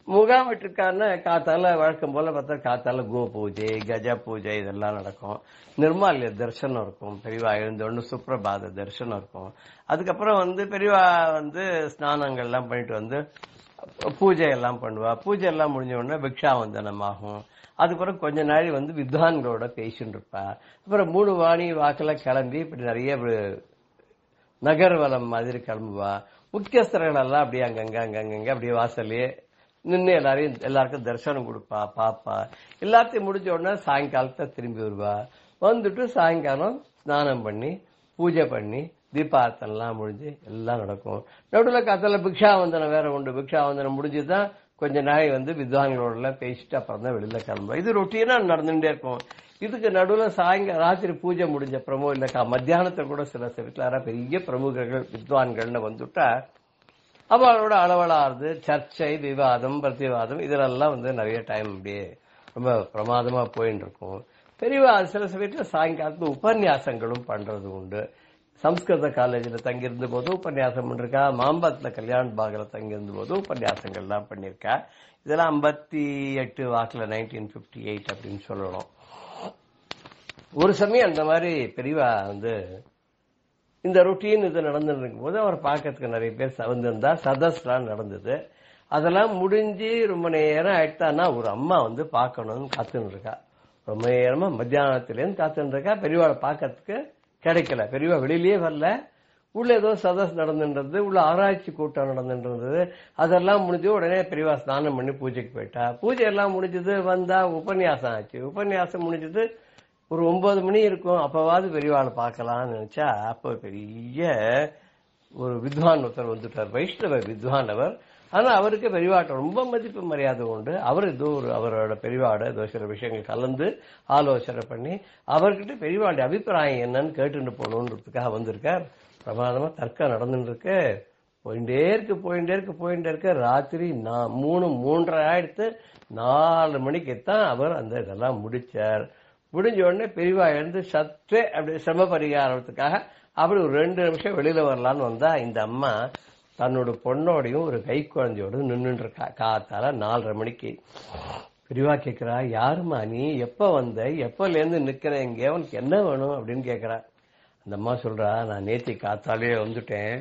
முகாம் விட்டுருக்காருன்னா காத்தால வழக்கம் போல பார்த்தா காத்தால கோ பூஜை, கஜ பூஜை இதெல்லாம் நடக்கும். நிர்மால்ய தரிசனம் இருக்கும். பெரியவா எழுந்தோன்னு சுப்ரபாத தரிசனம் இருக்கும். அதுக்கப்புறம் பெரியவா ஸ்நானங்கள்லாம் பண்ணிட்டு பூஜை எல்லாம் பண்ணுவா. பூஜை எல்லாம் முடிஞ்ச உடனே பிக்ஷாவந்தனம் ஆகும். அதுக்கப்புறம் கொஞ்ச நாள் வித்வான்களோட பேசிட்டு இருப்பா. அப்புறம் 3 வாணி வாக்குல கிளம்பி இப்படி நிறைய நகர்வலம் மாதிரி கிளம்புவா. முக்கியஸ்தர்கள் எல்லாம் அப்படியே அங்கங்க அப்படியே வாசல்லையே நின்று எல்லாருக்கும் தரிசனம் கொடுப்பா, பாப்பா. எல்லாத்தையும் முடிஞ்ச உடனே சாயங்காலத்தை திரும்பி வருவா. வந்துட்டு சாயங்காலம் ஸ்நானம் பண்ணி பூஜை பண்ணி தீபார்த்தனெல்லாம் முடிஞ்சு எல்லாம் நடக்கும். நடுவில் காத்தால பிக்ஷாவந்தனம் வேற உண்டு. பிக்ஷாவந்தனம் முடிஞ்சுதான் கொஞ்ச நாள் வித்வான்களோட பேசிட்டு அப்புறம் தான் வெளியில கிளம்புவோம். இது ரொட்டீனா நடந்துட்டே இருக்கும். இதுக்கு நடுவில் சாயங்காலம் ராத்திரி பூஜை முடிஞ்ச அப்புறமோ இல்ல மத்தியானத்தை கூட சில வீட்டுல பெரிய பிரமுகர்கள் வித்வான்கள்னு வந்துட்டா அவளோட அளவலாறுது சர்ச்சை, விவாதம், பிரதிவாதம் இதெல்லாம் நிறைய டைம் அப்படியே ரொம்ப பிரமாதமா போயிட்டு இருக்கும். பெரியவா சில வீட்டுல சாயங்காலத்துல உபன்யாசங்களும் பண்றது உண்டு. சம்ஸ்கிருத காலேஜ்ல தங்கியிருந்த போது உபன்யாசம் பண்ணிருக்கா. மாம்பத்துல கல்யாண பாகல தங்கியிருந்த போது உபன்யாசங்கள்லாம் பண்ணிருக்கா. இதெல்லாம் 58 வாக்குல 1958 அப்படின்னு சொல்லணும். ஒரு சமயம் அந்த மாதிரி பெரியவா இந்த ரொட்டீன் இது நடந்துட்டு இருக்கும் போது அவர் பார்க்கறதுக்கு நிறைய பேர் வந்திருந்தா. சதஸ்லாம் நடந்தது. அதெல்லாம் முடிஞ்சு ரொம்ப நேரம் ஆயிட்டான்னா ஒரு அம்மா பார்க்கணும்னு காத்துன்னு இருக்கா. ரொம்ப நேரமா மத்தியானத்திலேருந்து காத்துன்னு இருக்கா. பெரியவாளை பார்க்கறதுக்கு கிடைக்கல. பெரியவா வெளியிலேயே வரல. உள்ள ஏதோ சதஸ் நடந்துன்றது, உள்ள ஆராய்ச்சி கூட்டம் நடந்துன்றது. அதெல்லாம் முடிஞ்சு உடனே பெரியவா ஸ்நானம் பண்ணி பூஜைக்கு போயிட்டா. பூஜை எல்லாம் முடிஞ்சது வந்தா உபன்யாசம் ஆச்சு. உபன்யாசம் முடிஞ்சது ஒரு 9 மணி இருக்கும். அப்பவாவது பெரியவாளை பார்க்கலாம்னு நினைச்சா அப்ப பெரிய ஒரு வித்வான் ஒருத்தர் வந்துட்டார். வைஷ்ணவ வித்வான் அவர். ஆனா அவருக்கு பெரியவாட்ட ரொம்ப மதிப்பு மரியாதை உண்டு. அவர் ஏதோ அவரோட பெரியவாட ஏதோ சில விஷயங்கள் கலந்து ஆலோசனை பண்ணி அவர்கிட்ட பெரியவாடைய அபிப்பிராயம் என்னன்னு கேட்டுட்டு போகணுன்றதுக்காக வந்திருக்கார். பிரமாதமா தர்க்கம் நடந்துட்டு இருக்கு. போயிட்டே இருக்கு. ராத்திரி 3:30 ஆயிடுத்து. 4 மணிக்குத்தான் அவர் அந்த இதெல்லாம் முடிச்சார். முடிஞ்ச உடனே பெரியவா எழுந்து சற்றே அப்படி சிரம பரிகாரத்துக்காக அப்படி ஒரு 2 நிமிஷம் வெளியில வரலான்னு வந்தா இந்த அம்மா தன்னோட பொண்ணோடையும் ஒரு கை குழந்தையோட நின்றுட்டு இருக்கா. காத்தால 4:30 மணிக்கு. பெரியவா கேக்குறா, யாருமா நீ, எப்ப வந்த, எப்பல இருந்து நிக்கிறேன் இங்க, உனக்கு என்ன வேணும் அப்படின்னு கேக்குறா. அந்த அம்மா சொல்றா, நான் நேத்தி காத்தாலே வந்துட்டேன்.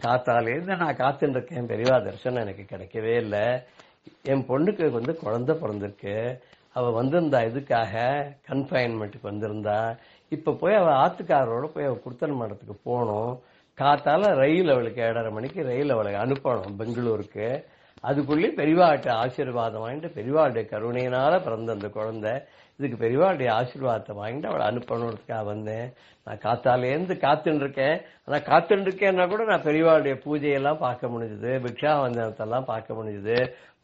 காத்தாலே இருந்து நான் காத்துட்டு இருக்கேன். பெரியவா தரிசனம் எனக்கு கிடைக்கவே இல்லை. என் பொண்ணுக்கு குழந்தை பிறந்திருக்கு. அவ வந்திருந்தா இதுக்காக கன்ஃபைன்மெண்ட்டுக்கு வந்திருந்தா. இப்ப போய் அவ ஆத்துக்காரரோட போய் அவ குடுத்தன மடத்துக்கு போகணும். காத்தால ரயில் அவளுக்கு 7:30 மணிக்கு ரயில் அவளை அனுப்பணும் பெங்களூருக்கு. அதுக்குள்ளே பெரியவாட்ட ஆசீர்வாதம் வாங்கிட்டு பெரியவாளுடைய கருணையினால பிறந்த அந்த குழந்தை. இதுக்கு பெரியவாளுடைய ஆசீர்வாதத்தை வாங்கிட்டு அவளை அனுப்பணுன்றதுக்காக வந்தேன். நான் காத்தாலேருந்து காத்துட்டு இருக்கேன். ஆனா காத்துட்டு இருக்கேன்னா கூட நான் பெரியவாளுடைய பூஜையெல்லாம் பார்க்க முடிஞ்சது, பிக்ஷாவந்தனத்தெல்லாம் பார்க்க முடிஞ்சது,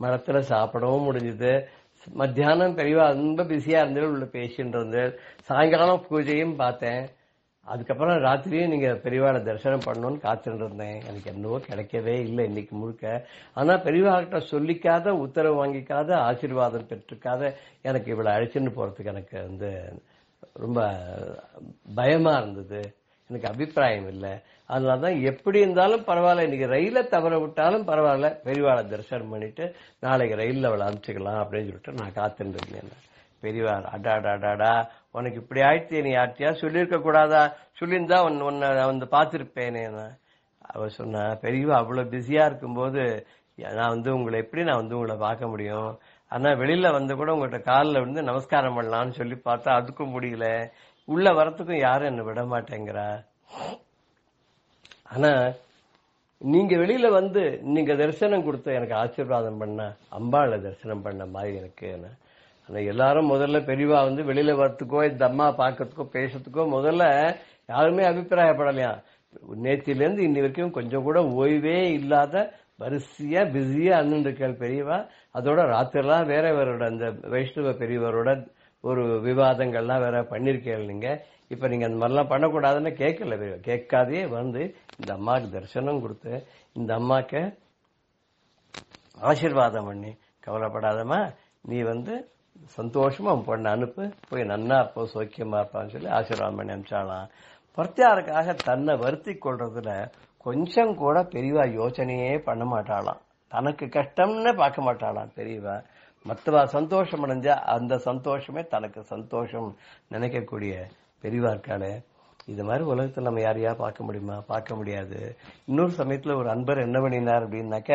மரத்துல சாப்பிடவும் முடிஞ்சது. மத்தியானம் பெரியவா ரொம்ப பிஸியா இருந்தது, உள்ள பேசிட்டு இருந்தது. சாயங்காலம் பூஜையும் பார்த்தேன். அதுக்கப்புறம் ராத்திரியும் நீங்க பெரியவாளை தரிசனம் பண்ணணும்னு காத்துட்டு இருந்தேன். எனக்கு என்னவோ கிடைக்கவே இல்லை இன்னைக்கு முழுக்க. ஆனா பெரியவாகிட்ட சொல்லிக்காத, உத்தரவு வாங்கிக்காத, ஆசீர்வாதம் பெற்றுக்காத எனக்கு இவளை அழைச்சின்னு போறதுக்கு எனக்கு ரொம்ப பயமா இருந்தது. எனக்கு அபிப்பிராயம் இல்லை. அதனாலதான் எப்படி இருந்தாலும் பரவாயில்ல, இன்னைக்கு ரயில தவற விட்டாலும் பரவாயில்ல, பெரியவாளை தரிசனம் பண்ணிட்டு நாளைக்கு ரயில்ல அவளை அனுப்பிச்சுக்கலாம் அப்படின்னு சொல்லிட்டு நான் காத்துட்டு இருந்தேன். பெரியவா, அடாடாடாடா உனக்கு இப்படி ஆயிடுச்சு, நீ யார்ட்டியா சொல்லியிருக்க கூடாதா, சொல்லியிருந்தா உன்னை பார்த்திருப்பேனே. அவ சொன்னா, பெரியவா அவ்வளவு பிஸியா இருக்கும்போது நான் உங்களை எப்படி நான் உங்களை பார்க்க முடியும். ஆனா வெளியில கூட உங்கள்கிட்ட காலில் விழுந்து நமஸ்காரம் பண்ணலாம்னு சொல்லி பார்த்தா அதுக்கும் முடியல. உள்ள வரத்துக்கும் யாரும் என்ன விட மாட்டேங்கிறா. ஆனா நீங்க வெளியில நீங்க தரிசனம் கொடுத்த எனக்கு ஆசீர்வாதம் பண்ண அம்பாளை தரிசனம் பண்ண மாதிரி எனக்கு. ஆனா எல்லாரும் முதல்ல பெரியவா வெளியில வரத்துக்கோ இந்த அம்மா பாக்கிறதுக்கோ பேசுறதுக்கோ முதல்ல யாருமே அபிப்பிராயப்படலையா. நேத்தில இருந்து இன்னி வரைக்கும் கொஞ்சம் கூட ஓய்வே இல்லாத வரிசையா பிஸியா இருந்துருக்காள் பெரியவா. அதோட ராத்திரிலாம் வேற வேறோட அந்த வைஷ்ணவ பெரியவரோட ஒரு விவாதங்கள்லாம் வேற பண்ணிருக்கீங்க நீங்க. இப்ப நீங்க அந்த மாதிரிலாம் பண்ணக்கூடாதுன்னு கேட்கல. கேட்காதே இந்த அம்மாவுக்கு தரிசனம் கொடுத்து இந்த அம்மாக்கு ஆசீர்வாதம் பண்ணி, கவலைப்படாதமா நீ சந்தோஷமா உன் பொண்ணை அனுப்பு, போய் நன்னா இருப்போ சௌக்கியமா இருப்பான்னு சொல்லி ஆசீர்வாதம் பண்ணி அனுப்பிச்சாலாம். பிரத்யாருக்காக தன்னை வருத்தி கொள்றதுல கொஞ்சம் கூட பெரியவா யோசனையே பண்ண மாட்டாளாம். தனக்கு கஷ்டம்னு பார்க்க மாட்டாளாம் பெரியவா. மற்றவா சந்தோஷம் அடைஞ்சா அந்த சந்தோஷமே தனக்கு சந்தோஷம் நினைக்கக்கூடிய பெரியவா இருக்காளே. இது மாதிரி உலகத்துல நம்ம யாரையா பார்க்க முடியுமா? பார்க்க முடியாது. இன்னொரு சமயத்துல ஒரு அன்பர் என்ன பண்ணினார் அப்படின்னாக்க,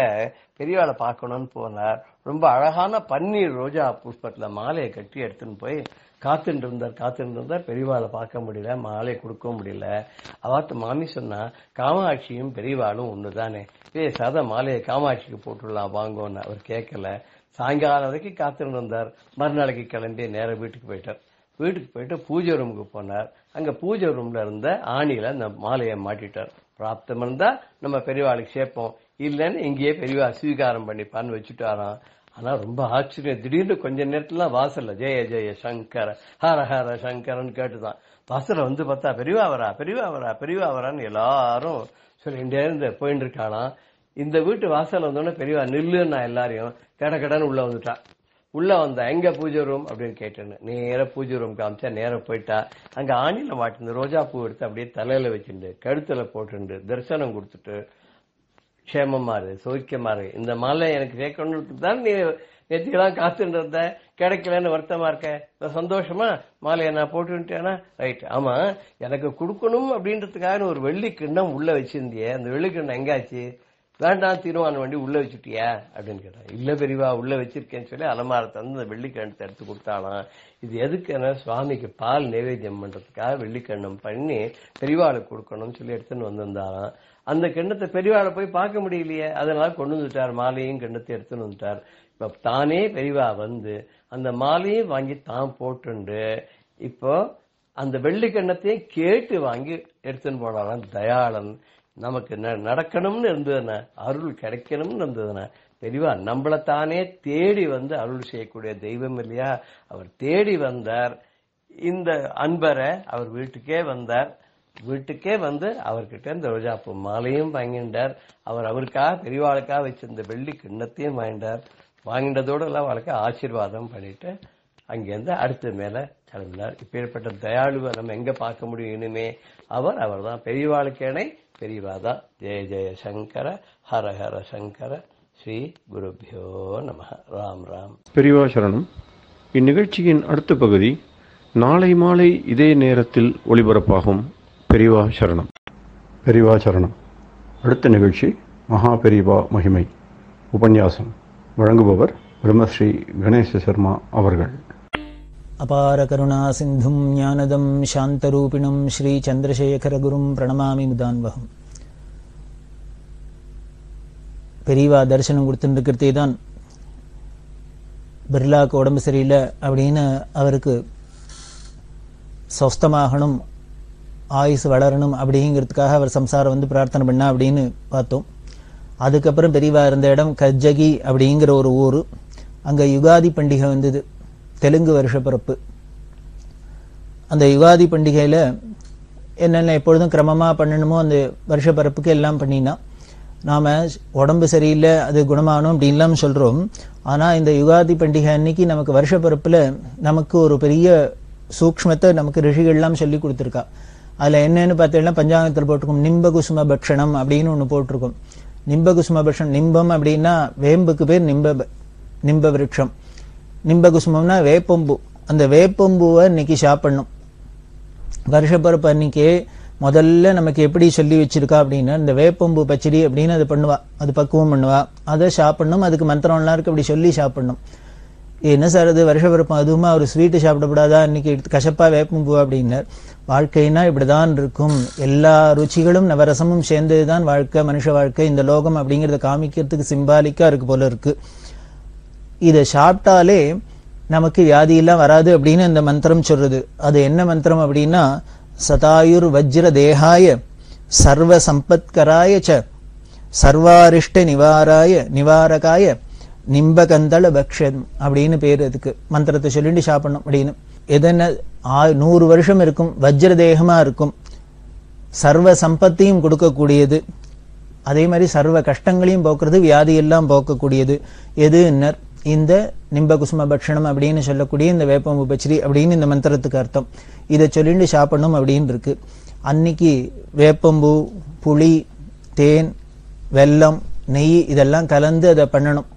பெரியவாளை பார்க்கணும்னு போனார். ரொம்ப அழகான பன்னீர் ரோஜா புஷ்பத்துல மாலையை கட்டி எடுத்துன்னு போய் காத்துட்டு இருந்தார். பெரியவாளை பார்க்க முடியல, மாலையை கொடுக்கவும் முடியல. அவாத்து மாமி சொன்னா, காமாட்சியும் பெரியவாளும் ஒண்ணுதானே, சாதா மாலையை காமாட்சிக்கு போட்டுடலாம் வாங்கன்னு. அவர் கேட்கல. சாயங்காலம் வரைக்கும் காத்துட்டு இருந்தார். மறுநாளைக்கு கிளம்பி நேரம் வீட்டுக்கு போயிட்டு பூஜை ரூமுக்கு போனார். அங்க பூஜை ரூம்ல இருந்த ஆணியில அந்த மாலையை மாட்டிட்டார். பிராப்தம் இருந்தா நம்ம பெரியவாளுக்கு சேர்ப்போம், இல்லைன்னு இங்கேயே பெரியவா ஸ்வீகாரம் பண்ணிப்பான்னு வச்சுட்டாராம். ஆனா ரொம்ப ஆச்சரியம், திடீர்னு கொஞ்ச நேரத்துல வாசல்ல ஜெய ஜெய சங்கர ஹர ஹர சங்கரன்னு கேட்டுதான். வாசல்ல வந்து பார்த்தா பெரியவா வரான்னு எல்லாரும் சொல்லிட்டே இருந்து போயிட்டு இருக்கானா. இந்த வீட்டு வாசல்ல வந்தோடனே பெரியவா நில்லுன்னா எல்லாரையும் கடன்னு உள்ள வந்துட்டா. உள்ள வந்தா எங்க பூஜை ரூம் அப்படின்னு கேட்டேன்னு நேர பூஜை ரூம் காமிச்சா நேர போயிட்டா. அங்க ஆணில மாட்டிருந்து ரோஜா பூ எடுத்து அப்படியே தலையில வச்சுட்டு கழுத்துல போட்டு தரிசனம் கொடுத்துட்டு, க்ஷேமமா இரு, சௌக்கியமா இரு, இந்த மாலை எனக்கு கேட்கணும்னு தான் நீ நேற்றுக்கெல்லாம் காத்துட்டு இருந்த, கிடைக்கலன்னு வருத்தமா இருக்க, சந்தோஷமா மாலையை நான் போட்டுட்டேனா? ரைட். ஆமா, எனக்கு கொடுக்கணும் அப்படின்றதுக்காக ஒரு வெள்ளி கிண்ணம் உள்ள வச்சிருந்தியே, அந்த வெள்ளி கிண்ணம் எங்காச்சு? வேண்டாம் தீர்மானம் வண்டி உள்ள வச்சுட்டியா அப்படின்னு கேட்டான். இல்ல பெரியவா உள்ள வச்சிருக்கேன்னு சொல்லி அலமாரத்தை வந்து அந்த வெள்ளிக்கிண்ணத்தை எடுத்து கொடுத்தாலாம். இது எதுக்குன்னா சுவாமிக்கு பால் நைவேத்தியம் பண்றதுக்காக வெள்ளிக்கிண்ணம் பண்ணி பெரியவாளுக்கு கொடுக்கணும்னு சொல்லி எடுத்துன்னு வந்திருந்தாராம். அந்த கிண்ணத்தை பெரியவாளை போய் பார்க்க முடியலையே, அதனால கொண்டு வந்துட்டார். மாலையும் கிண்ணத்தை எடுத்துன்னு வந்துட்டார். இப்ப தானே பெரியவா வந்து அந்த மாலையும் வாங்கி தான் போட்டுண்டு இப்போ அந்த வெள்ளிக்கிண்ணத்தையும் கேட்டு வாங்கி எடுத்துன்னு போனாலாம். தயாளன் நமக்கு நடக்கணும்னு இருந்ததுன்னா, அருள் கிடைக்கணும்னு இருந்ததுன்னா, பெரியவா நம்மளத்தானே தேடி வந்து அருள் செய்யக்கூடிய தெய்வம் இல்லையா? அவர் தேடி வந்தார். இந்த அன்பரை அவர் வீட்டுக்கே வந்து அவர்கிட்ட இந்த ரோஜாப்பூ மாலையும் வாங்கிட்டார். அவருக்காக பெரியவாளுக்காக வச்சிருந்த வெள்ளி கிண்ணத்தையும் வாங்கிட்டதோடு எல்லாம் அவளுக்கு ஆசீர்வாதம் பண்ணிட்டு அங்கிருந்து அடுத்து மேல கிளம்பினார். இப்பேற்பட்ட தயாளுவை நம்ம எங்க பார்க்க முடியும் இனிமே? அவர் தான் பெரியவாளுக்கேனை, பெரியவாதான். ஜெய ஜெய சங்கர ஹர ஹர சங்கர. ஸ்ரீ குருபியோ நம. ராம் ராம். பெரியவா சரணம். இந்நிகழ்ச்சியின் அடுத்த பகுதி நாளை மாலை இதே நேரத்தில் ஒளிபரப்பாகும். பெரியவா சரணம். பெரியவா சரணம். அடுத்த நிகழ்ச்சி மகா பெரியவா மகிமை உபன்யாசம். வழங்குபவர் பிரம்மஸ்ரீ கணேச சர்மா அவர்கள். அபார கருணா சிந்தும் ஞானதம் சாந்தரூபிணம் ஸ்ரீ சந்திரசேகர குரும் பிரணமாமி முதான்வகம். பெரியவா தரிசனம் கொடுத்துருக்கிறதே தான் பிர்லாவுக்கு உடம்பு சரியில்லை அப்படின்னு அவருக்கு சொஸ்தமாகணும், ஆயுசு வளரணும் அப்படிங்கிறதுக்காக அவர் சம்சாரம் வந்து பிரார்த்தனை பண்ணா அப்படின்னு பார்த்தோம். அதுக்கப்புறம் பெரியவா இருந்த இடம் கஜ்ஜகி அப்படிங்கிற ஒரு ஊர். அங்கே யுகாதி பண்டிகை வந்தது, தெலுங்கு வருஷ பிறப்பு. அந்த யுகாதி பண்டிகையில் என்னென்ன எப்பொழுதும் கிரமமாக பண்ணணுமோ அந்த வருஷ பிறப்புக்கு எல்லாம் பண்ணினா, நாம் உடம்பு சரியில்லை அது குணமாகணும் அப்படின்லாம் சொல்கிறோம். ஆனால் இந்த யுகாதி பண்டிகை அன்னைக்கு நமக்கு வருஷ பிறப்பில் நமக்கு ஒரு பெரிய சூக்ஷ்மத்தை நமக்கு ரிஷிகள்லாம் சொல்லி கொடுத்துருக்கா. அதில் என்னன்னு பார்த்தீங்கன்னா பஞ்சாங்கத்தில் போட்டிருக்கோம், நிம்பகுசும பக்ஷணம் அப்படின்னு ஒன்று போட்டிருக்கோம். நிம்பகுசும பக்ஷணம், நிம்பம் அப்படின்னா வேம்புக்கு பேர் நிம்ப விருட்சம். நிம்பகுசுமம்னா வேப்பம்பூ. அந்த வேப்பம்பூவை இன்னைக்கு சாப்பிடணும். வருஷப்பருப்பு அன்னைக்கே முதல்ல நமக்கு எப்படி சொல்லி வச்சிருக்கா அப்படின்னா, இந்த வேப்பம்பூ பச்சடி அப்படின்னு அது பண்ணுவா, அது பக்குவம் பண்ணுவா, அதை சாப்பிடணும். அதுக்கு மந்திரம்லாம் இருக்கு, அப்படி சொல்லி சாப்பிடணும். என்ன சார் அது வருஷப்பருப்பு, அதுவுமா ஒரு ஸ்வீட்டு சாப்பிடக்கூடாதா இன்னைக்கு கசப்பா வேப்பம்பூ அப்படின்னார். வாழ்க்கைனா இப்படிதான் இருக்கும், எல்லா ருச்சிகளும் நவரசமும் சேர்ந்ததுதான் வாழ்க்கை, மனுஷ வாழ்க்கை, இந்த லோகம் அப்படிங்கிறத காமிக்கிறதுக்கு சிம்பாலிக்கா இருக்கு போல இருக்கு. இதை சாப்பிட்டாலே நமக்கு வியாதியெல்லாம் வராது அப்படின்னு இந்த மந்திரம் சொல்றது. அது என்ன மந்திரம் அப்படின்னா, சதாயுர் வஜ்ர தேகாய சர்வ சம்பத்கராய ச சர்வாரிஷ்ட நிவாரகாய நிம்பகந்தள பக்ஷம் அப்படின்னு பேர். அதுக்கு மந்திரத்தை சொல்லிட்டு சாப்பிடணும் அப்படின்னு. எதென்ன 100 வருஷம் இருக்கும், வஜ்ர தேகமா இருக்கும், சர்வ சம்பத்தையும் கொடுக்கக்கூடியது, அதே மாதிரி சர்வ கஷ்டங்களையும் போக்குறது, வியாதியெல்லாம் போக்கக்கூடியது. எது இன்னர் இந்த நிம்பகுசும பக்ஷணம் அப்படின்னு சொல்லக்கூடிய இந்த வேப்பம்பு பச்சடி அப்படின்னு இந்த மந்திரத்துக்கு அர்த்தம். இதை சொல்லிட்டு சாப்பிடணும் அப்படின்னு இருக்கு. அன்னைக்கு வேப்பம்பூ, புளி, தேன், வெல்லம், நெய் இதெல்லாம் கலந்து அதை பண்ணணும்.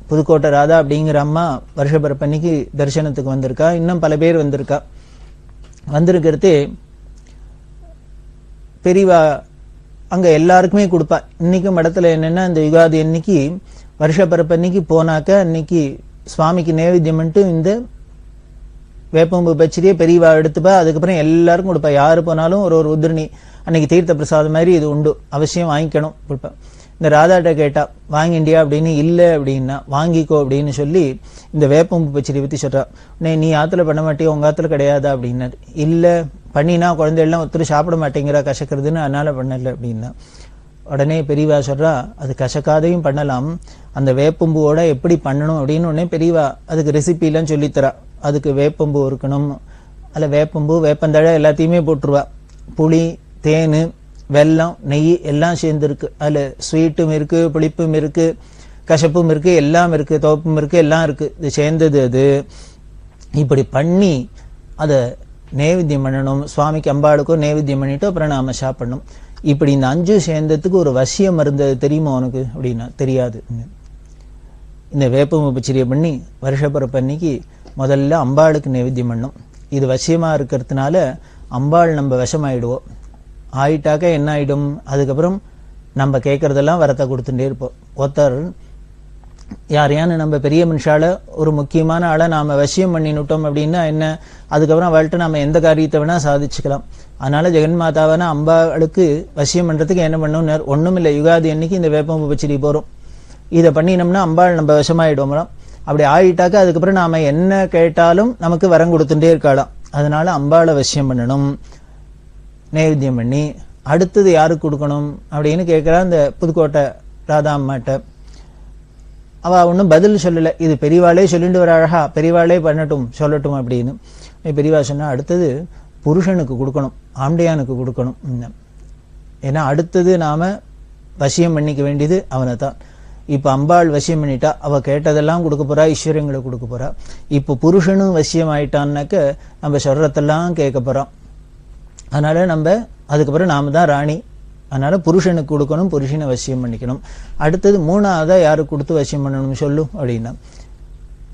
புதுக்கோட்டை ராதா அப்படிங்கிற அம்மா வருஷ பிறப்பன்னைக்கு தரிசனத்துக்கு வந்திருக்கா. இன்னும் பல பேர் வந்திருக்கா. வந்திருக்கிறது பெரியவா அங்க எல்லாருக்குமே கொடுப்பா. இன்னைக்கும் இடத்துல என்னன்னா, இந்த யுகாதி அன்னைக்கு வருஷ பிறப்பன்னைக்கு போனாக்க அன்னைக்கு சுவாமிக்கு நைவேத்தியம் பண்ணிட்டு இந்த வேப்பம்பு பச்சரியை பெரியவா எடுத்துப்பா. அதுக்கப்புறம் எல்லாருக்கும் கொடுப்பா. யாரு போனாலும் ஒரு ஒரு உதிரணி அன்னைக்கு தீர்த்த பிரசாதம் மாதிரி இது உண்டு, அவசியம் வாங்கிக்கணும் கொடுப்பா. இந்த ராதாட்ட கேட்டா வாங்கிண்டியா அப்படின்னு. இல்லை அப்படின்னா வாங்கிக்கோ அப்படின்னு சொல்லி இந்த வேப்பம்பு பச்சரி பத்தி சொல்றா. நீ ஆத்துல பண்ண மாட்டியோ, உங்க ஆத்துல கிடையாதா அப்படின்னாரு. இல்ல பண்ணினா குழந்தைகள்லாம் ஒருத்தர் சாப்பிட மாட்டேங்கிறா கசக்கிறதுன்னு, அதனால பண்ணல அப்படின்னா. உடனே பெரியவா சொல்றா, அது கசக்காதையும் பண்ணலாம், அந்த வேப்பம்புவோட எப்படி பண்ணணும் அப்படின்னு. உடனே பெரியவா அதுக்கு ரெசிபி எல்லாம் சொல்லித்தரா. அதுக்கு வேப்பம்பு இருக்கணும், அல்ல வேப்பம்பு வேப்பந்தழை எல்லாத்தையுமே போட்டுருவா. புளி, தேனு, வெல்லம், நெய் எல்லாம் சேர்ந்து இருக்கு. அதுல ஸ்வீட்டும் இருக்கு, புளிப்பும் இருக்கு, கசப்பும் இருக்கு, எல்லாம் இருக்கு, துவப்பும் இருக்கு, எல்லாம் இருக்கு. இது சேர்ந்தது. அது இப்படி பண்ணி அதை நைவேத்தியம் பண்ணணும். சுவாமிக்கு அம்பாளுக்கும் நைவேத்தியம் பண்ணிட்டு அப்புறம் நாம சாப்பிடணும். இப்படி இந்த 5 சேர்ந்ததுக்கு ஒரு வசியம் இருந்தது தெரியுமா உனக்கு அப்படின்னா. தெரியாது. இந்த வேப்பம்பு பச்சரியை பண்ணி வருஷப்பிறப்பு அன்னைக்கு முதல்ல அம்பாளுக்கு நைவேத்தியம் பண்ணும். இது வசியமா இருக்கிறதுனால அம்பாள் நம்ம வசமாயிடுவோம். ஆயிட்டாக்க என்ன ஆயிடும், அதுக்கப்புறம் நம்ம கேட்கறதெல்லாம் வரத்தை கொடுத்துட்டே இருப்போம். ஒருத்தர் யாரையானு நம்ம பெரிய மனுஷால ஒரு முக்கியமான ஆளை நாம வசியம் பண்ணினுட்டோம் அப்படின்னா என்ன, அதுக்கப்புறம் அவள்கிட்ட நம்ம எந்த காரியத்தை வேணா சாதிச்சுக்கலாம். அதனால ஜெகன்மாதாவான அம்பாளுக்கு வசியம் பண்றதுக்கு என்ன பண்ணணும், ஒண்ணும் இல்லை, யுகாதி அன்னைக்கு இந்த வேப்பம்பு பச்சரி போறோம், இதை பண்ணினோம்னா அம்பாள் நம்ம வசமாயிடுவோம். அப்படி ஆயிட்டாக்க அதுக்கப்புறம் நாம என்ன கேட்டாலும் நமக்கு வரம் கொடுத்துட்டே இருக்கலாம். அதனால அம்பாளை வசியம் பண்ணணும், நைவேத்தியம் பண்ணி. அடுத்தது யாருக்கு கொடுக்கணும் அப்படின்னு கேட்கிறா இந்த புதுக்கோட்டை ராதா அம்மாட்ட. அவ ஒன்னும் பதில் சொல்லல. இது பெரியவாளே சொல்லிட்டு வர அழகா, பெரியவாளே பண்ணட்டும் சொல்லட்டும் அப்படின்னு. பெரியவா சொன்னா அடுத்தது புருஷனுக்கு கொடுக்கணும், ஆம்படையானுக்கு கொடுக்கணும். ஏன்னா அடுத்தது நாம வசியம் பண்ணிக்க வேண்டியது அவனை தான். இப்ப அம்பாள் வசியம் பண்ணிட்டா, அவ கேட்டதெல்லாம் கொடுக்க போறா, ஈஸ்வரங்களை கொடுக்க போறா. இப்ப புருஷனும் வசியம் ஆயிட்டான்னாக்க நம்ம சொல்றதெல்லாம் கேட்க போறோம். அதனால நம்ம அதுக்கப்புறம் நாம தான் ராணி. அதனால புருஷனுக்கு கொடுக்கணும், புருஷனை வசியம் பண்ணிக்கணும். அடுத்தது 3ஆவதா யாருக்கு கொடுத்து வசியம் பண்ணணும் சொல்லு அப்படின்னா.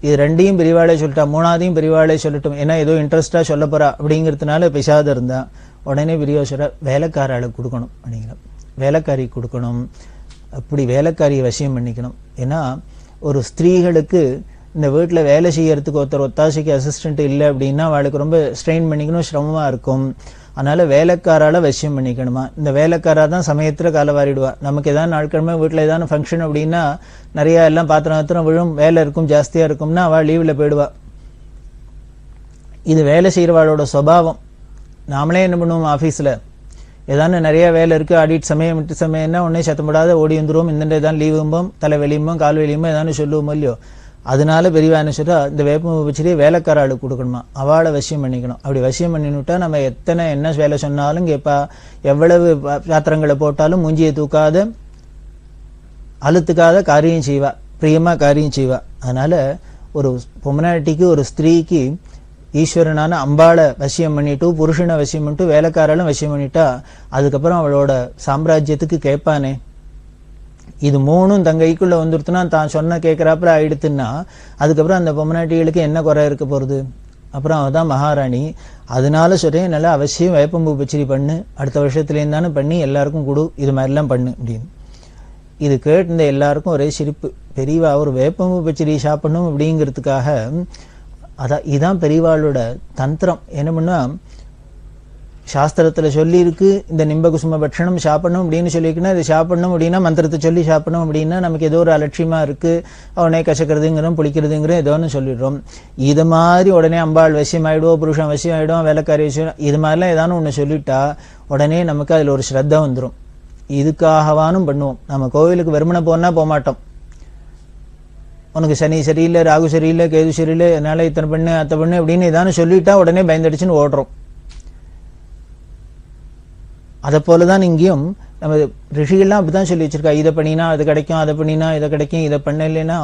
இது 2ஐயும் பெரியவாளே சொல்லிட்டா, 3ஆவதையும் பெரியவாளே சொல்லட்டும், ஏன்னா ஏதோ இன்ட்ரெஸ்டா சொல்ல போறா அப்படிங்கிறதுனால பேசாத இருந்தா. உடனே பெரியவா சொல்ற, வேலைக்காராளுக்கு கொடுக்கணும் அப்படிங்கிற, வேலைக்காரி கொடுக்கணும். அப்படி வேலைக்காரியை வசியம் பண்ணிக்கணும். ஏன்னா ஒரு ஸ்திரீகளுக்கு இந்த வீட்டில் வேலை செய்யறதுக்கு ஒருத்தர் ஒத்தாசைக்கு அசிஸ்டன்ட் இல்லை அப்படின்னா அவளுக்கு ரொம்ப ஸ்ட்ரெயின் பண்ணிக்கணும், சிரமமா இருக்கும். அதனால வேலைக்காரால வசியம் பண்ணிக்கணுமா. இந்த வேலைக்காரா தான் சமயத்துல காலவாரிடுவா. நமக்கு ஏதாவது நாட்கிழமை வீட்டில் ஏதாவது ஃபங்க்ஷன் அப்படின்னா நிறைய எல்லாம் பாத்திரம் விழும், வேலை இருக்கும், ஜாஸ்தியா இருக்கும்னா அவள் லீவ்ல போயிடுவா. இது வேலை செய்யறவாளோட சுபாவம். நாமளே என்ன பண்ணுவோம், ஆபீஸ்ல ஏதானு நிறைய வேலை இருக்கு, ஆடிட் சமயம் விட்டு சமயம்னா உடனே சத்தப்படாத ஓடி வந்துருவோம். இந்த ஏதாவது லீவும்போம், தலை வெளியும்போம், கால் வெளியுமோ ஏதானு சொல்லுவோம் இல்லையோ. அதனால பெரியவா என்ன சொல்றா, இந்த வேப்பம்பு பச்சரியை வேலைக்காராளுக்கு கொடுக்கணுமா, அவளை வசியம் பண்ணிக்கணும். அப்படி வசியம் பண்ணிவிட்டா நம்ம எத்தனை என்ன வேலை சொன்னாலும் கேட்பா, எவ்வளவு பாத்திரங்களை போட்டாலும் மூஞ்சியை தூக்காத அழுத்துக்காத காரியம் செய்வா, பிரியமா காரியம் செய்வா. அதனால ஒரு பொம்மனாட்டிக்கு, ஒரு ஸ்திரீக்கு ஈஸ்வரனான அம்பாளை வசியம் பண்ணிட்டு, புருஷனை வசியம் பண்ணிட்டு, வேலைக்காராலும் வசியம் பண்ணிட்டா அதுக்கப்புறம் அவளோட சாம்ராஜ்யத்துக்கு கேட்பானே. இது 3ம் தங்கைக்குள்ள வந்துருத்துனா தான் சொன்ன கேட்கிறாப்புல ஆயிடுத்துன்னா அதுக்கப்புறம் அந்த பொம்மநாட்டிகளுக்கு என்ன குறை இருக்க போறது. அப்புறம் அவதான் மகாராணி. அதனால சொல்றேன், நல்லா அவசியம் வேப்பம்பூ பச்சரி பண்ணு, அடுத்த வருஷத்துலேருந்து தானே பண்ணி எல்லாருக்கும் கொடு, இது மாதிரிலாம் பண்ணு அப்படின்னு. இது கேட்டு எல்லாருக்கும் ஒரே சிரிப்பு. பெரியவா ஒரு வேப்பம்பூ பச்சரி சாப்பிடணும் அப்படிங்கிறதுக்காக அதான் இதான் பெரியவாளோட தந்திரம். என்ன பண்ணா, சாஸ்திரத்துல சொல்லி இருக்கு இந்த நிம்பகுசும பட்சணம் சாப்பிடணும் அப்படின்னு சொல்லியிருக்குன்னா இது சாப்பிடணும் அப்படின்னா மந்திரத்தை சொல்லி சாப்பிடணும் அப்படின்னா நமக்கு ஏதோ ஒரு அலட்சியமா இருக்கு, அவனே கசக்கிறதுங்கிறோம் புளிக்கிறதுங்கிறோம் ஏதோ ஒன்று சொல்லிடுறோம். இது மாதிரி உடனே அம்பாள் வசியம் ஆயிடுவோம், புருஷன் வசியம் ஆயிடுவோம், வேலைக்காரி வசியம், இது மாதிரிலாம் ஏதானு ஒன்று சொல்லிட்டா உடனே நமக்கு அதுல ஒரு ஸ்ரத்தா வந்துடும். இதுக்காகவானும் பண்ணுவோம். நம்ம கோவிலுக்கு வெறுமனை போனா போகமாட்டோம். உனக்கு சனி சரியில்லை, ராகு சரியில்லை, கேது சரியில்லை, அதனால இத்தனை பண்ணு அத்தை பண்ணு அப்படின்னு ஏதானு சொல்லிட்டா உடனே பயந்தடிச்சுன்னு ஓடுறோம். அதை போலதான் இங்கேயும் நம்ம ரிஷிகள்லாம் அப்படிதான் சொல்லி வச்சிருக்கா, இதை பண்ணினா அது கிடைக்கும், அதை பண்ணினா இதை கிடைக்கும், இதை பண்ண இல்லைன்னா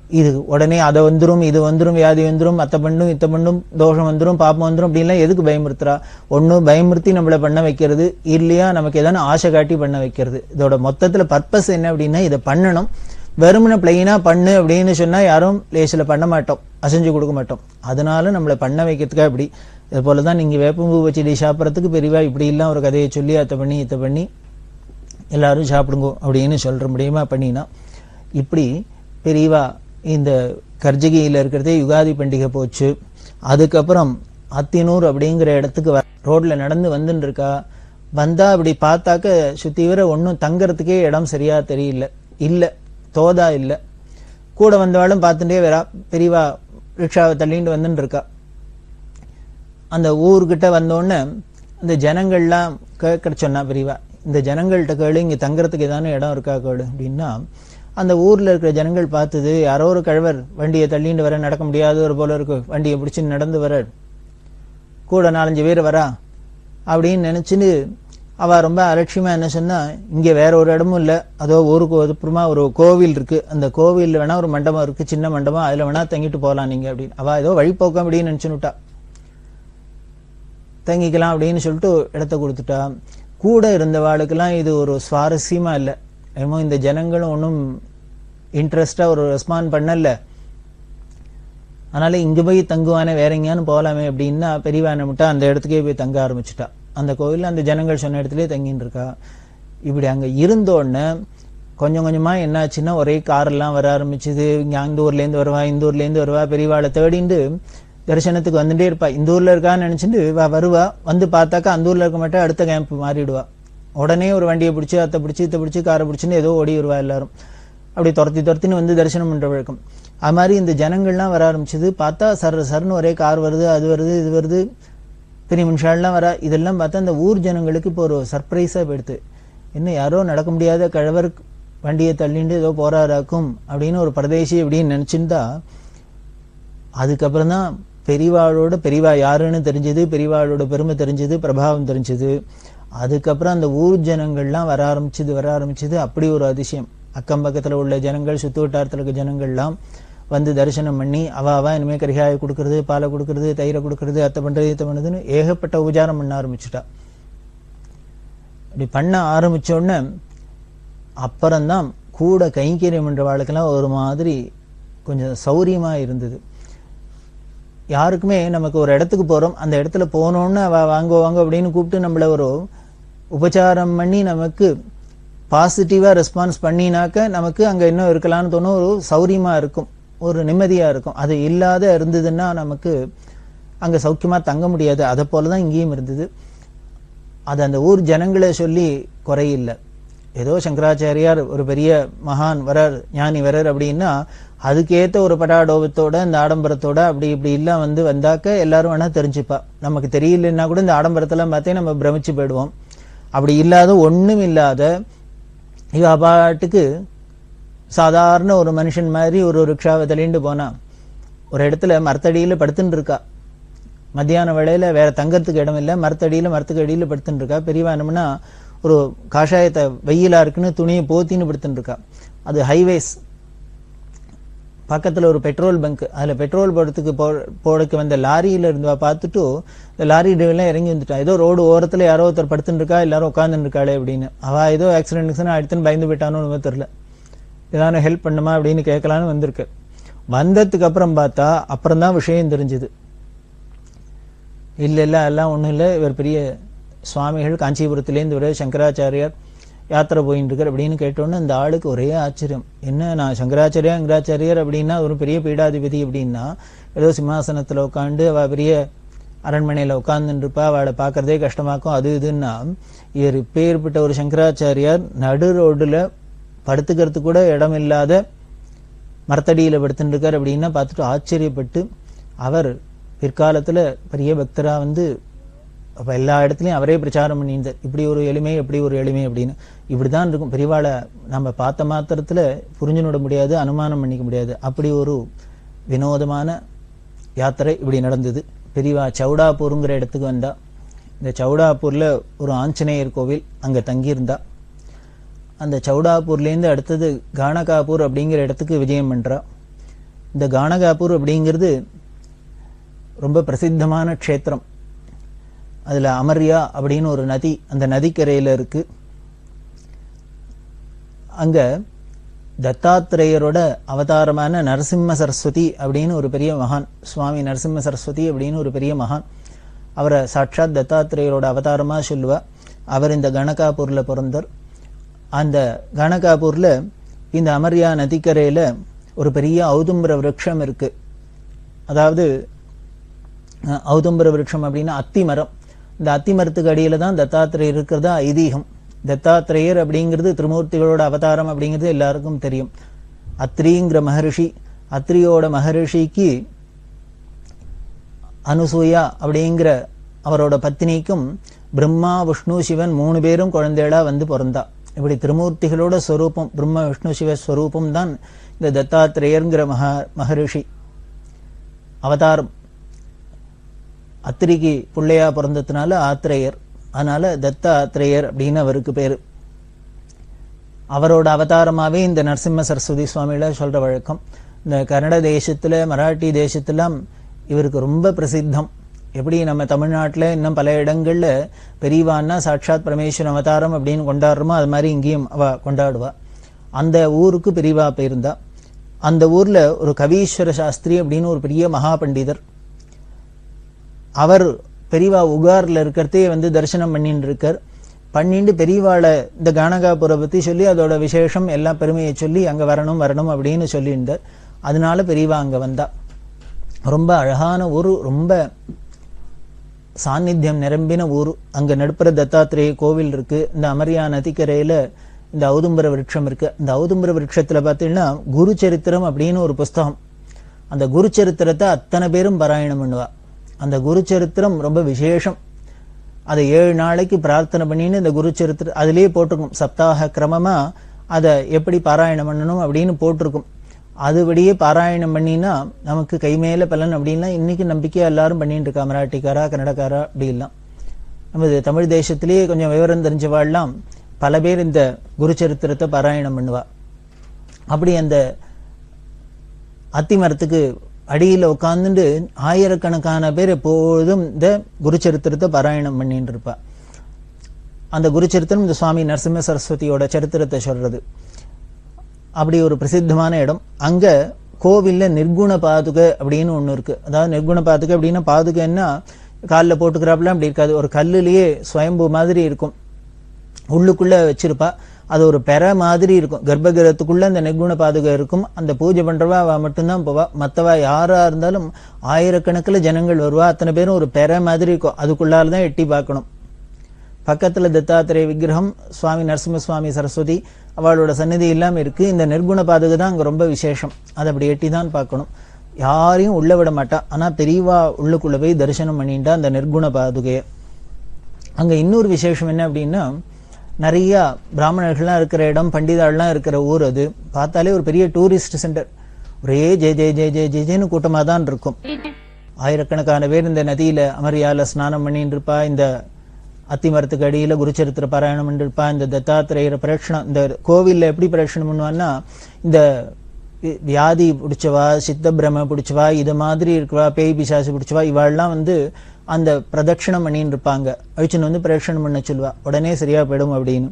இது உடனே அதை வந்துரும், இது வந்துரும், வியாதி வந்துரும், அத்தை பண்ணும், இத்த பண்ணும், தோஷம் வந்துரும், பாப்பம் வந்துரும் அப்படின்லாம் எதுக்கு பயமுறுத்துறா? ஒன்னும் பயமுறுத்தி நம்மளை பண்ண வைக்கிறது, இல்லையா நமக்கு ஏதாவது ஆசை காட்டி பண்ண வைக்கிறது. இதோட மொத்தத்துல பர்பஸ் என்ன அப்படின்னா, இதை பண்ணணும். வெறுமனை பிளைனா பண்ணு அப்படின்னு சொன்னா யாரும் லேசில பண்ண மாட்டோம், அசைஞ்சு கொடுக்க மாட்டோம். அதனால நம்மளை பண்ண வைக்கிறதுக்காக இப்படி. இது போலதான் நீங்க வேப்பம்பூ வச்சு சாப்பிட்றதுக்கு பெரியவா இப்படி எல்லாம் ஒரு கதையை சொல்லி அத்தை பண்ணி இத்த பண்ணி எல்லாரும் சாப்பிடுங்க அப்படின்னு சொல்ற முடியுமா பண்ணினா. இப்படி பெரியவா இந்த கர்ஜகியில இருக்கிறதே யுகாதி பண்டிகை போச்சு. அதுக்கப்புறம் அத்தினூர் அப்படிங்கிற இடத்துக்கு ரோட்ல நடந்து வந்துட்டு இருக்கா. வந்தா அப்படி பார்த்தாக்க சுத்தி வர ஒன்னும் தங்கறதுக்கே இடம் சரியா தெரியல, இல்ல தோதா இல்ல. கூட வந்தவாளும் பார்த்துட்டே வரா. பெரியவா ரிக்ஷாவை தள்ளிட்டு வந்துட்டு இருக்கா. அந்த ஊர்கிட்ட வந்தோடனே இந்த ஜனங்கள்லாம் கேட்க சொன்னா பெரியவா, இந்த ஜனங்கள்கிட்ட கேளு, இங்க தங்கறதுக்கு ஏதான இடம் இருக்கா கேளு அப்படின்னா. அந்த ஊர்ல இருக்கிற ஜனங்கள் பார்த்தது, யாரோ ஒரு கழவர் வண்டியை தள்ளிட்டு வர, நடக்க முடியாத ஒரு போல இருக்கு, வண்டியை பிடிச்சின்னு நடந்து வர, கூட 4-5 பேர் வரா அப்படின்னு நினைச்சுன்னு அவ ரொம்ப அலட்சியமா என்ன சொன்னா, இங்க வேற ஒரு இடமும் இல்ல, அதோ ஊருக்கு அப்புறமா ஒரு கோவில் இருக்கு, அந்த கோவில் வேணா ஒரு மண்டபம் இருக்கு, சின்ன மண்டபம், அதுல வேணா தங்கிட்டு போகலாம் நீங்க அப்படின்னு. அவ ஏதோ வழிபோக்கம் அப்படின்னு நினைச்சுட்டா, தங்கிக்கலாம் அப்படின்னு சொல்லிட்டு இடத்த கொடுத்துட்டா. கூட இருந்தவாளுக்கெல்லாம் இது ஒரு சுவாரஸ்யமா இல்லை. ஏமோ இந்த ஜனங்களும் ஒன்றும் இன்ட்ரெஸ்டா ஒரு ரெஸ்பாண்ட் பண்ணல, அதனால இங்க போய் தங்குவானே வேற எங்கேயானு போகலாமே அப்படின்னா பெரியவா நம்மட்டா அந்த இடத்துக்கே போய் தங்க ஆரம்பிச்சுட்டா. அந்த கோவில்ல அந்த ஜனங்கள் சொன்ன இடத்துலயே தங்கின்னு இருக்கா. இப்படி அங்க இருந்தோடனே கொஞ்சம் கொஞ்சமா என்னாச்சுன்னா ஒரே காரெல்லாம் வர ஆரம்பிச்சுது. இங்க அந்த ஊர்ல இருந்து வருவா, இந்த ஊர்ல இருந்து வருவா, பெரியவாளை தேடிண்டு தரிசனத்துக்கு வந்துட்டே இருப்பா. இந்த ஊர்ல இருக்கான்னு நினைச்சிட்டு வருவா. வந்து பார்த்தாக்கா அந்த ஊர்ல இருக்க மாட்டா, அடுத்த கேம்ப் மாறிடுவா. உடனே ஒரு வண்டியை பிடிச்சி அத்தை பிடிச்சி இத்த பிடிச்சி காரை பிடிச்சின்னு ஏதோ ஓடி வருவா. எல்லாரும் அப்படி துரத்தின்னு வந்து தரிசனம் பண்ற வழக்கம். அது மாதிரி இந்த ஜனங்கள்லாம் வர ஆரம்பிச்சது. பார்த்தா சர்னு ஒரே கார் வருது, அது வருது, இது வருது, பெரிய மனுஷாலாம் வர. இதெல்லாம் பார்த்தா அந்த ஊர் ஜனங்களுக்கு இப்போ ஒரு சர்ப்ரைஸா போயிடுது. இன்னும் யாரோ நடக்க முடியாத கழவர் வண்டியை தள்ளிட்டு ஏதோ போறாராக்கும் அப்படின்னு ஒரு பரதேசி அப்படின்னு நினைச்சிருந்தா. அதுக்கப்புறம் தான் பெரியவாளோட பெரியவா யாருன்னு தெரிஞ்சது, பெரியவாளோட பெருமை தெரிஞ்சது, பிரபாவம் தெரிஞ்சது. அதுக்கப்புறம் அந்த ஊர் ஜனங்கள்லாம் வர ஆரம்பிச்சது. அப்படி ஒரு அதிசயம். அக்கம் பக்கத்துல உள்ள ஜனங்கள், சுத்து வட்டாரத்துல இருக்க ஜனங்கள்லாம் வந்து தரிசனம் பண்ணி அவ இனிமே கரிகாயை கொடுக்கறது, பாலை கொடுக்கறது, தயிரை கொடுக்கறது, அத்தை பண்றது, இத்த பண்ணதுன்னு ஏகப்பட்ட உபச்சாரம் பண்ண ஆரம்பிச்சுட்டா. அப்படி பண்ண ஆரம்பிச்ச உடனே அப்புறம்தான் கூட கைங்கரியம் பண்ற வாழ்க்கெல்லாம் ஒரு மாதிரி கொஞ்சம் சௌரியமா இருந்தது. யாருக்குமே நமக்கு ஒரு இடத்துக்கு போறோம், அந்த இடத்துல போனோம்னு வாங்க அப்படின்னு கூப்பிட்டு நம்மள ஒரு உபச்சாரம் பண்ணி நமக்கு பாசிட்டிவா ரெஸ்பான்ஸ் பண்ணினாக்க நமக்கு அங்க இன்னும் இருக்கலாம்னு தோணும். ஒரு சௌரியமா இருக்கும், ஒரு நிம்மதியா இருக்கும். அது இல்லாத இருந்ததுன்னா நமக்கு அங்க சௌக்கியமா தங்க முடியாது. அதை போலதான் இங்கேயும் இருந்தது. அது அந்த ஊர் ஜனங்களை சொல்லி குறையில்லை. ஏதோ சங்கராச்சாரியார் ஒரு பெரிய மகான் வரார், ஞானி வரார் அப்படின்னா அதுக்கேற்ற ஒரு படாடோபத்தோட இந்த ஆடம்பரத்தோட அப்படி இப்படி எல்லாம் வந்தாக்க எல்லாரும் வேணா தெரிஞ்சுப்பா. நமக்கு தெரியலன்னா கூட இந்த ஆடம்பரத்தெல்லாம் பார்த்தே நம்ம பிரமிச்சு போயிடுவோம். அப்படி இல்லாத ஒண்ணும் இல்லாத இவ பாட்டுக்கு சாதாரண ஒரு மனுஷன் மாதிரி ஒரு ரிக்ஷாவை தள்ளிண்டு போனா ஒரு இடத்துல மரத்தடியில படுத்துட்டு இருக்கா. மத்தியான வேளையில வேற தங்கறதுக்கு இடம் இல்லை, மரத்துக்கு அடியில படுத்துட்டு இருக்கா. பெரியவா என்னம்னா ஒரு காஷாயத்தை வெயிலா இருக்குன்னு துணியை போத்தின்னு படுத்துட்டு இருக்கா. அது ஹைவேஸ் பக்கத்துல ஒரு பெட்ரோல் பங்க். அதுல பெட்ரோல் போடக்கு வந்த லாரியில இருந்தவா பார்த்துட்டு இந்த லாரி டிரைவர்லாம் இறங்கி வந்துட்டா. ஏதோ ரோடு ஓரத்துல யாரோ ஒருத்தர் படுத்துட்டு இருக்கா, எல்லாரும் உட்காந்துட்டு இருக்காளே அப்படின்னு. அவ ஏதோ ஆக்சிடென்ட் ஆயிடுத்துன்னு பயந்து போயிட்டானு தெரியல, ஏதாவது ஹெல்ப் பண்ணுமா அப்படின்னு கேட்கலான்னு வந்திருக்கு. வந்ததுக்கு அப்புறம் பார்த்தா அப்புறம் தான் விஷயம் தெரிஞ்சுது. இல்ல எல்லாம் ஒண்ணும் இல்லை, இவர் பெரிய சுவாமிகள் காஞ்சிபுரத்திலேருந்து ஒரு சங்கராச்சாரியார் யாத்திரை போயிட்டு இருக்கார் அப்படின்னு கேட்டோன்னு அந்த ஆளுக்கு ஒரே ஆச்சரியம். என்ன நான் சங்கராச்சாரியார் அப்படின்னா ஒரு பெரிய பீடாதிபதி அப்படின்னா ஏதோ சிம்மாசனத்துல உட்காந்து அவ பெரிய அரண்மனையில உட்கார்ந்துட்டு இருப்பா, அவளை பாக்குறதே கஷ்டமாக்கும் அது இதுன்னா, இவர் இப்பேற்பட்ட ஒரு சங்கராச்சாரியார் நடு ரோடுல படுத்துக்கிறதுக்கு கூட இடம் இல்லாத மரத்தடியில படுத்துட்டு இருக்கார் அப்படின்னா பார்த்துட்டு ஆச்சரியப்பட்டு அவர் பிற்காலத்துல பெரிய பக்தரா அப்ப எல்லா இடத்துலயும் அவரே பிரச்சாரம் பண்ணியிருந்தார். இப்படி ஒரு எளிமை அப்படின்னு. இப்படிதான் இருக்கும். பெரியவாளை நம்ம பார்த்த மாத்திரத்துல புரிஞ்சுனோட முடியாது, அனுமானம் பண்ணிக்க முடியாது. அப்படி ஒரு வினோதமான யாத்திரை இப்படி நடந்தது. பெரியவா சௌடாப்பூருங்கிற இடத்துக்கு வந்தா. இந்த சௌடாப்பூர்ல ஒரு ஆஞ்சநேயர் கோவில், அங்க தங்கியிருந்தா. அந்த சௌடாப்பூர்லேருந்து அடுத்தது கானகாப்பூர் அப்படிங்கிற இடத்துக்கு விஜயம் பண்றா. இந்த கானகாபூர் அப்படிங்கிறது ரொம்ப பிரசித்தமான க்ஷேத்திரம். அதுல அமர்யா அப்படின்னு ஒரு நதி, அந்த நதிக்கரையில இருக்கு. அங்க தத்தாத்திரேயரோட அவதாரமான நரசிம்ம சரஸ்வதி அப்படின்னு ஒரு பெரிய மகான், சுவாமி நரசிம்ம சரஸ்வதி அப்படின்னு ஒரு பெரிய மகான், அவரை சாட்சாத் தத்தாத்திரேயரோட அவதாரமா சொல்லுவா. அவர் இந்த கணகாபூர்ல பிறந்தார். அந்த கணகாபூர்ல இந்த அமர்யா நதிக்கரையில ஒரு பெரிய ஔதும்பர விருட்சம் இருக்கு. அதாவது ஔதும்பர விருட்சம் அப்படின்னா அத்தி மரம். இந்த அத்தி மரத்துக்கு அடியில தான் தத்தாத்திரேயர் இருக்கிறதா ஐதீகம். தத்தாத்திரேயர் அப்படிங்கிறது திரிமூர்த்திகளோட அவதாரம் அப்படிங்கிறது எல்லாருக்கும் தெரியும். அத்ரிங்கிற மகரிஷி, அத்ரியோட மகரிஷிக்கு அனுசூயா அப்படிங்கிற அவரோட பத்னிக்கும் பிரம்மா விஷ்ணு சிவன் 3 பேரும் குழந்தைகளா வந்து பிறந்தா. இப்படி திரிமூர்த்திகளோட ஸ்வரூபம், பிரம்ம விஷ்ணு சிவ ஸ்வரூபம் தான் இந்த தத்தாத்திரேயர்ங்கிற மகரிஷி அவதாரம். அத்திரிக்கு பிள்ளையா பிறந்ததுனால ஆத்திரேயர், அதனால தத்தாத்திரேயர் அப்படின்னு அவருக்கு பேரு. அவரோட அவதாரமாவே இந்த நரசிம்ம சரஸ்வதி சுவாமியில சொல்ற வழக்கம். இந்த கன்னட தேசத்துல, மராட்டி தேசத்துலாம் இவருக்கு ரொம்ப பிரசித்தம். எப்படி நம்ம தமிழ்நாட்டில் இன்னும் பல இடங்கள்ல பெரியவான்னா சாட்சாத் பரமேஸ்வரன் அவதாரம் அப்படின்னு கொண்டாடுறோமோ, அது மாதிரி இங்கேயும் அவ கொண்டாடுவா. அந்த ஊருக்கு பெரியவா போயிருந்தா. அந்த ஊர்ல ஒரு கவீஸ்வர சாஸ்திரி அப்படின்னு ஒரு பெரிய மகா பண்டிதர், அவர் பெரியவா உகார்ல இருக்கிறதே வந்து தரிசனம் பண்ணிட்டு இருக்கார். பண்ணிட்டு பெரியவாளை இந்த கானகாபுரை பத்தி சொல்லி அதோட விசேஷம் எல்லாம் பெருமையை சொல்லி அங்க வரணும் வரணும் அப்படின்னு சொல்லியிருந்தார். அதனால பெரியவா அங்க வந்தா. ரொம்ப அழகான ஊரு, ரொம்ப சாநித்தியம் நிரம்பின ஊரு. அங்க நடுப்புற தத்தாத்திரேய கோவில் இருக்கு. இந்த அமர்யா நதிக்கரையில இந்த ஔதும்பர விருட்சம் இருக்கு. இந்த ஔதும்பர விருட்சத்துல பாத்தீங்கன்னா குரு சரித்திரம் அப்படின்னு ஒரு புஸ்தகம். அந்த குரு சரித்திரத்தை அத்தனை பேரும் பாராயணம் பண்ணுவா. அந்த குரு சரித்திரம் ரொம்ப விசேஷம். அதை 7 நாளைக்கு பிரார்த்தனை பண்ணின்னு இந்த குரு சரித்திரம் அதுலயே போட்டிருக்கும். சப்தாக கிரமமா அதை எப்படி பாராயணம் பண்ணணும் அப்படின்னு போட்டிருக்கும். அதுபடியே பாராயணம் பண்ணினா நமக்கு கைமேல பலன் அப்படின்னா இன்னைக்கு நம்பிக்கையா எல்லாரும் பண்ணிட்டு இருக்கா. மராட்டிக்காரா, கன்னடக்காரா அப்படி எல்லாம். நமது தமிழ் தேசத்திலேயே கொஞ்சம் விவரம் தெரிஞ்சவாள்லாம் பல பேர் இந்த குரு சரித்திரத்தை பாராயணம் பண்ணுவா. அப்படி அந்த அத்தி மரத்துக்கு அடியில உட்கார்ந்துட்டு ஆயிரக்கணக்கான பேர் எப்போதும் இந்த குரு சரித்திரத்தை பாராயணம் பண்ணிட்டு இருப்பா. அந்த குரு சரித்திரம் இந்த சுவாமி நரசிம்ம சரஸ்வதியோட சரித்திரத்தை சொல்றது. அப்படி ஒரு பிரசித்தமான இடம். அங்க கோவில்ல நிர்குண பாதுகை அப்படின்னு ஒண்ணு இருக்கு. அதாவது நிர்குண பாதுகை அப்படின்னா பாதுகைன்னா காலில் போட்டுக்கிறாப்புல அப்படி இருக்காது. ஒரு கல்லுலயே சுயம்பு மாதிரி இருக்கும், உள்ளுக்குள்ள வச்சிருப்பா. அது ஒரு பெற மாதிரி இருக்கும். கர்ப்பகிரகத்துக்குள்ள அந்த நிர்குண பாதுகை இருக்கும். அந்த பூஜை பண்றவா அவ மட்டும்தான் போவா. மற்றவா யாரா இருந்தாலும் ஆயிரக்கணக்கில் ஜனங்கள் வருவா. அத்தனை பேரும் ஒரு பெற மாதிரி இருக்கும். அதுக்குள்ளால்தான் எட்டி பார்க்கணும். பக்கத்துல தத்தாத்திரேய விக்கிரகம், சுவாமி நரசிம்ம சுவாமி சரஸ்வதி அவளோட சந்நிதி இல்லாம இருக்கு. இந்த நிர்குண பாதுகை தான் அங்க ரொம்ப விசேஷம். அதை அப்படி எட்டி தான் பார்க்கணும். யாரையும் உள்ள விட மாட்டா. ஆனா பெரியவா உள்ளுக்குள்ள போய் தரிசனம் பண்ணிட்டா அந்த நிர்குண பாதுகைய. அங்க இன்னொரு விசேஷம் என்ன அப்படின்னா, நிறைய பிராமணர்கள்லாம் இருக்கிற இடம், பண்டிதாள்லாம் இருக்கிற ஊர். அது பார்த்தாலே ஒரு பெரிய டூரிஸ்ட் சென்டர். ஒரே ஜெய ஜெய ஜெய ஜெய ஜெயன்னு கூட்டமா தான் இருக்கும். ஆயிரக்கணக்கான பேர் இந்த நதியில அமர்யால ஸ்நானம் பண்ணிட்டு இருப்பா. இந்த அத்தி மரத்துக்கு அடியில குருச்சரித்திர பாராயணம் பண்ணிருப்பா. இந்த தத்தாத்திரேயர பிரதட்சணம், இந்த கோவில்ல எப்படி பிரதட்சணம் பண்ணுவான்னா, இந்த வியாதி பிடிச்சவா, சித்த பிரம பிடிச்சவா, இது மாதிரி இருக்கவா, பேய் பிசாசு பிடிச்சவா, இவாள்லாம் வந்து அந்த பிரதட்சணம் பண்ணின்னு இருப்பாங்க. அழிச்சுன்னு வந்து பிரதட்சணம் பண்ண சொல்லுவா. உடனே சரியா போயிடும் அப்படின்னு.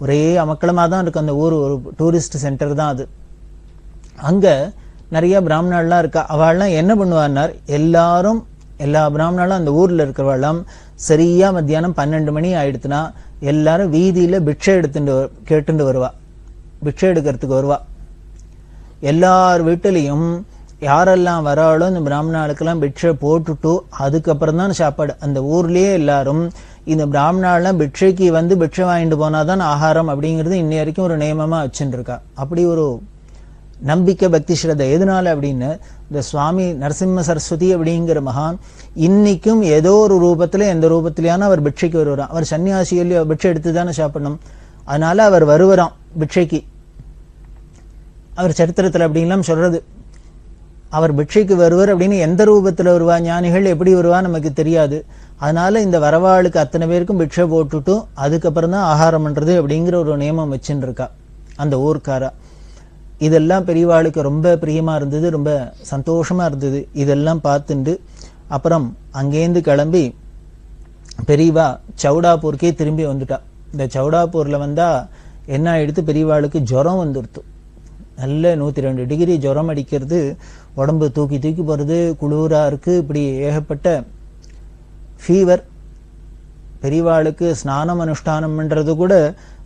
ஒரே அமக்களமா தான் இருக்கு அந்த ஊர். ஒரு டூரிஸ்ட் சென்டர் தான் அது. அங்க நிறைய பிராமணாலாம் இருக்கா. அவள்லாம் என்ன பண்ணுவான்னார், எல்லா பிராமணாலும் அந்த ஊர்ல இருக்கிறவாள்லாம் சரியா மத்தியானம் 12 மணி ஆயிடுத்துனா எல்லாரும் வீதியில பிட்சை கேட்டுட்டு வருவா. பிட்சை எடுக்கிறதுக்கு வருவா. எல்லார் வீட்டிலையும் யாரெல்லாம் வராளோ இந்த பிராமணாளுக்கெல்லாம் பிட்சை போட்டுட்டு அதுக்கப்புறம் தான் சாப்பாடு. அந்த ஊர்லயே எல்லாரும் இந்த பிராமணாலாம் பிட்சைக்கு வந்து பிட்சை வாங்கிட்டு போனாதான் ஆகாரம் அப்படிங்கிறது இன்னை வரைக்கும் ஒரு நியமமா வச்சுட்டு இருக்கா. அப்படி ஒரு நம்பிக்கை, பக்தி, ஸ்ரத்தை. எதனால அப்படின்னு, இந்த சுவாமி நரசிம்ம சரஸ்வதி அப்படிங்கிற மகான் இன்னைக்கும் ஏதோ ஒரு ரூபத்துல, எந்த ரூபத்திலேயான அவர் பிட்சைக்கு வருவாராம். அவர் சன்னியாசியிலேயே பிட்சை எடுத்து தானே சாப்பிடணும். அதனால அவர் வருவராம் பிட்சைக்கு. அவர் சரித்திரத்துல அப்படின்லாம் சொல்றது. அவர் பிட்சைக்கு வருவர் அப்படின்னு எந்த ரூபத்துல வருவா, ஞானிகள் எப்படி வருவா நமக்கு தெரியாது. அதனால இந்த வரவாளுக்கு அத்தனை பேருக்கும் பிட்சை போட்டுட்டும் அதுக்கப்புறம் தான் ஆகாரம் பண்றது அப்படிங்கிற ஒரு நியமம் வச்சுட்டு இருக்கா அந்த ஊர்க்காரா. இதெல்லாம் பெரியவாளுக்கு ரொம்ப பிரியமா இருந்தது, ரொம்ப சந்தோஷமா இருந்தது. இதெல்லாம் பார்த்துண்டு அப்புறம் அங்கேருந்து கிளம்பி பெரியவா சௌடாப்பூருக்கே திரும்பி வந்துட்டா. இந்த சௌடாப்பூர்ல வந்தா என்ன ஆயிடுத்து, பெரியவாளுக்கு ஜுரம் வந்துடுத்து. நல்ல 102 டிகிரி ஜுரம் அடிக்கிறது, உடம்பு தூக்கி தூக்கி போறது, குளிரா இருக்கு, இப்படி ஏகப்பட்ட ஃபீவர். பெரியவாளுக்கு ஸ்நானம் அனுஷ்டானம்ன்றது கூட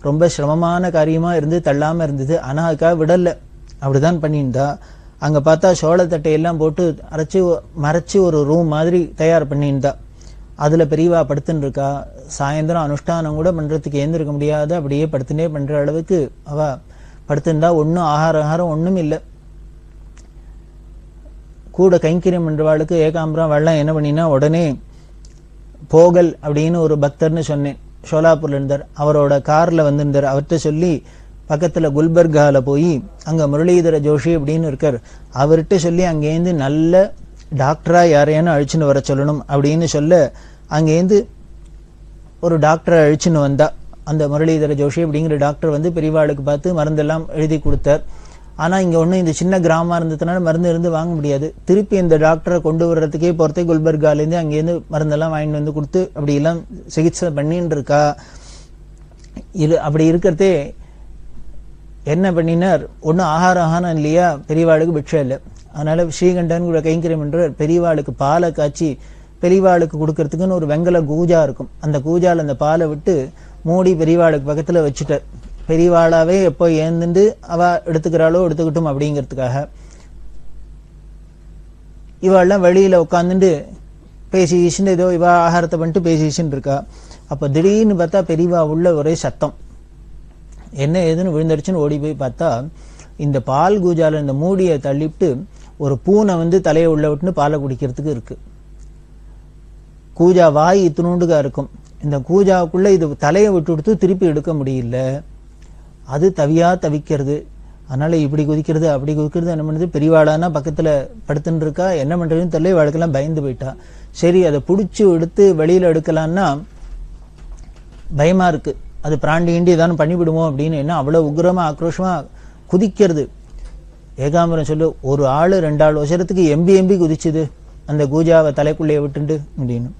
ரொம்ப சிரமமான காரியமா இருந்து தள்ளாம இருந்தது. ஆனா அதுக்காக விடல, அப்படிதான் பண்ணியிருந்தா. அங்க பார்த்தா சோளத்தட்டையெல்லாம் போட்டு மறைச்சு ஒரு ரூம் மாதிரி தயார் பண்ணியிருந்தா. அதுல பெரியவா படுத்துன்னு இருக்கா. சாயந்தரம் அனுஷ்டானம் கூட பண்றதுக்கு ஏந்திருக்க முடியாத அப்படியே படுத்துனே பண்ற அளவுக்கு அவ படுத்திருந்தா. ஒன்னும் ஆகாரம் ஒண்ணும் இல்லை. கூட கைங்கரியம் பண்றவாளுக்கு ஏகாம்பரம் வெள்ளம் என்ன பண்ணினா, உடனே போகல் அப்படின்னு ஒரு பக்தர்னு சொன்னேன், ஷோலாப்பூர்ல இருந்தார். அவரோட கார்ல வந்திருந்தார். அவர்கிட்ட சொல்லி பக்கத்துல குல்பர்கால போய் அங்க முரளிதர ஜோஷி அப்படின்னு இருக்கார், அவர்கிட்ட சொல்லி அங்கேருந்து நல்ல டாக்டரா யாரையானு அழிச்சுன்னு வர சொல்லணும் அப்படின்னு சொல்ல அங்கேருந்து ஒரு டாக்டரை அழிச்சுன்னு வந்தா. அந்த முரளிதர ஜோஷி அப்படிங்கிற டாக்டர் வந்து பெரியவாளுக்கு பார்த்து மருந்தெல்லாம் எழுதி கொடுத்தார். ஆனா இங்க ஒண்ணு இந்த சின்ன கிராமமா இருந்ததுனால மருந்து இருந்து வாங்க முடியாது. திருப்பி இந்த டாக்டரை கொண்டு வர்றதுக்கே போறதே குல்பர்காலேருந்து அங்கேருந்து மருந்தெல்லாம் வாங்கிட்டு வந்து கொடுத்து அப்படி எல்லாம் சிகிச்சை பண்ணின்னு இருக்கா. இது அப்படி இருக்கிறதே என்ன பண்ணினார், ஒன்னும் ஆகாரம் இல்லையா, பெரியவாளுக்கு பிட்சை இல்லை. அதனால ஸ்ரீகண்டன் கூட கைங்கரியம் என்ற பெரியவாளுக்கு பாலை காய்ச்சி பெரியவாளுக்கு கொடுக்கறதுக்குன்னு ஒரு வெங்கல கூஜா இருக்கும். அந்த கூஜால அந்த பாலை விட்டு மூடி பெரியவாளுக்கு பக்கத்துல வச்சுட்டார். பெரியவாளாவே எப்போ ஏந்துண்டு அவ எடுத்துக்கிறாளோ எடுத்துக்கிட்டும் அப்படிங்கிறதுக்காக. இவாள்லாம் வெளியில உட்காந்துட்டு பேசின்னு ஏதோ இவா ஆகாரத்தை பண்ணிட்டு பேசின்னு இருக்கா. அப்ப திடீர்னு பார்த்தா பெரியவா உள்ள ஒரே சத்தம், என்ன ஏதுன்னு விழுந்தடிச்சுன்னு ஓடி போய் பார்த்தா இந்த பால் கூஜால இந்த மூடியை தள்ளிவிட்டு ஒரு பூனை வந்து தலையை உள்ள விட்டுன்னு பாலை குடிக்கிறதுக்கு இருக்கு. கூஜா வாய் இத்தினூண்டுகா இருக்கும். இந்த கூஜாவுக்குள்ள இது தலையை விட்டு கொடுத்து திருப்பி எடுக்க முடியல. அது தவிக்கிறது. அதனால இப்படி குதிக்கிறது அப்படி குதிக்கிறது. என்ன பண்ணுது, பெரியவாளானா பக்கத்துல படுத்துன்னு இருக்கா, என்ன பண்றதுன்னு தெரியல. இவாளுக்கெல்லாம் பயந்து போயிட்டா. சரி அதை புடிச்சு எடுத்து வெளியில எடுக்கலான்னா பயமா இருக்கு, அது பிராண்டி இண்டி ஏதாவது பண்ணிவிடுமோ அப்படின்னு. என்ன அவ்வளவு உக்ரமா ஆக்ரோஷமா குதிக்கிறது. ஏகாம்பரம் சொல்லு, ஒரு ஆளு 2 ஆள் வசரத்துக்கு எம்பி குதிச்சுது அந்த கூஜாவை தலைக்குள்ளேயே விட்டுண்டு அப்படின்னு.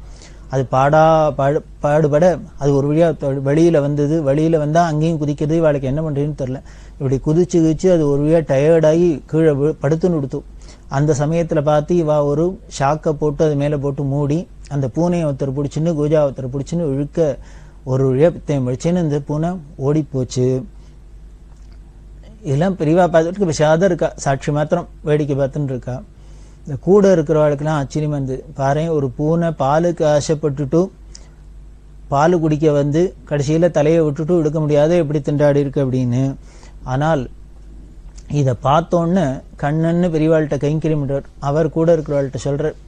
அது பாடுபட அது ஒரு வழியா வெளியில வந்தது. வெளியில வந்தா அங்கேயும் குதிக்கிறது. இவாளுக்கு என்ன பண்றதுன்னு தெரியல. இப்படி குதிச்சு அது ஒரு வழியா டயர்டாகி கீழே படுத்துன்னு கொடுத்து. அந்த சமயத்துல பார்த்து இவா ஒரு ஷாக்கை போட்டு அது மேல போட்டு மூடி அந்த பூனையை ஒருத்தர் பிடிச்சின்னு கூஜா ஒருத்தர் பிடிச்சின்னு இழுக்க ஒரு வழியா பித்தையும் வச்சுன்னு இந்த பூனை ஓடி போச்சு. இதெல்லாம் பெரியவா பார்த்துட்டு விஷாதம் இருக்கா, சாட்சி மாத்திரம் வேடிக்கை பார்த்துன்னு இருக்கா. இந்த கூட இருக்கிறவாளுக்கெல்லாம் ஆச்சரியமா இருந்து பாரு, ஒரு பூனை பாலுக்கு ஆசைப்பட்டுட்டு பால் குடிக்க வந்து கடைசியில தலையை விட்டுட்டு எடுக்க முடியாத எப்படி திண்டாடி இருக்கு அப்படின்னு. ஆனால் இதை பார்த்தோன்னு கண்ணன்னு பெரியவாள்கிட்ட கைங்கரியம் பண்றார். அவர் கூட இருக்கிறவாள்கிட்ட சொல்றார்,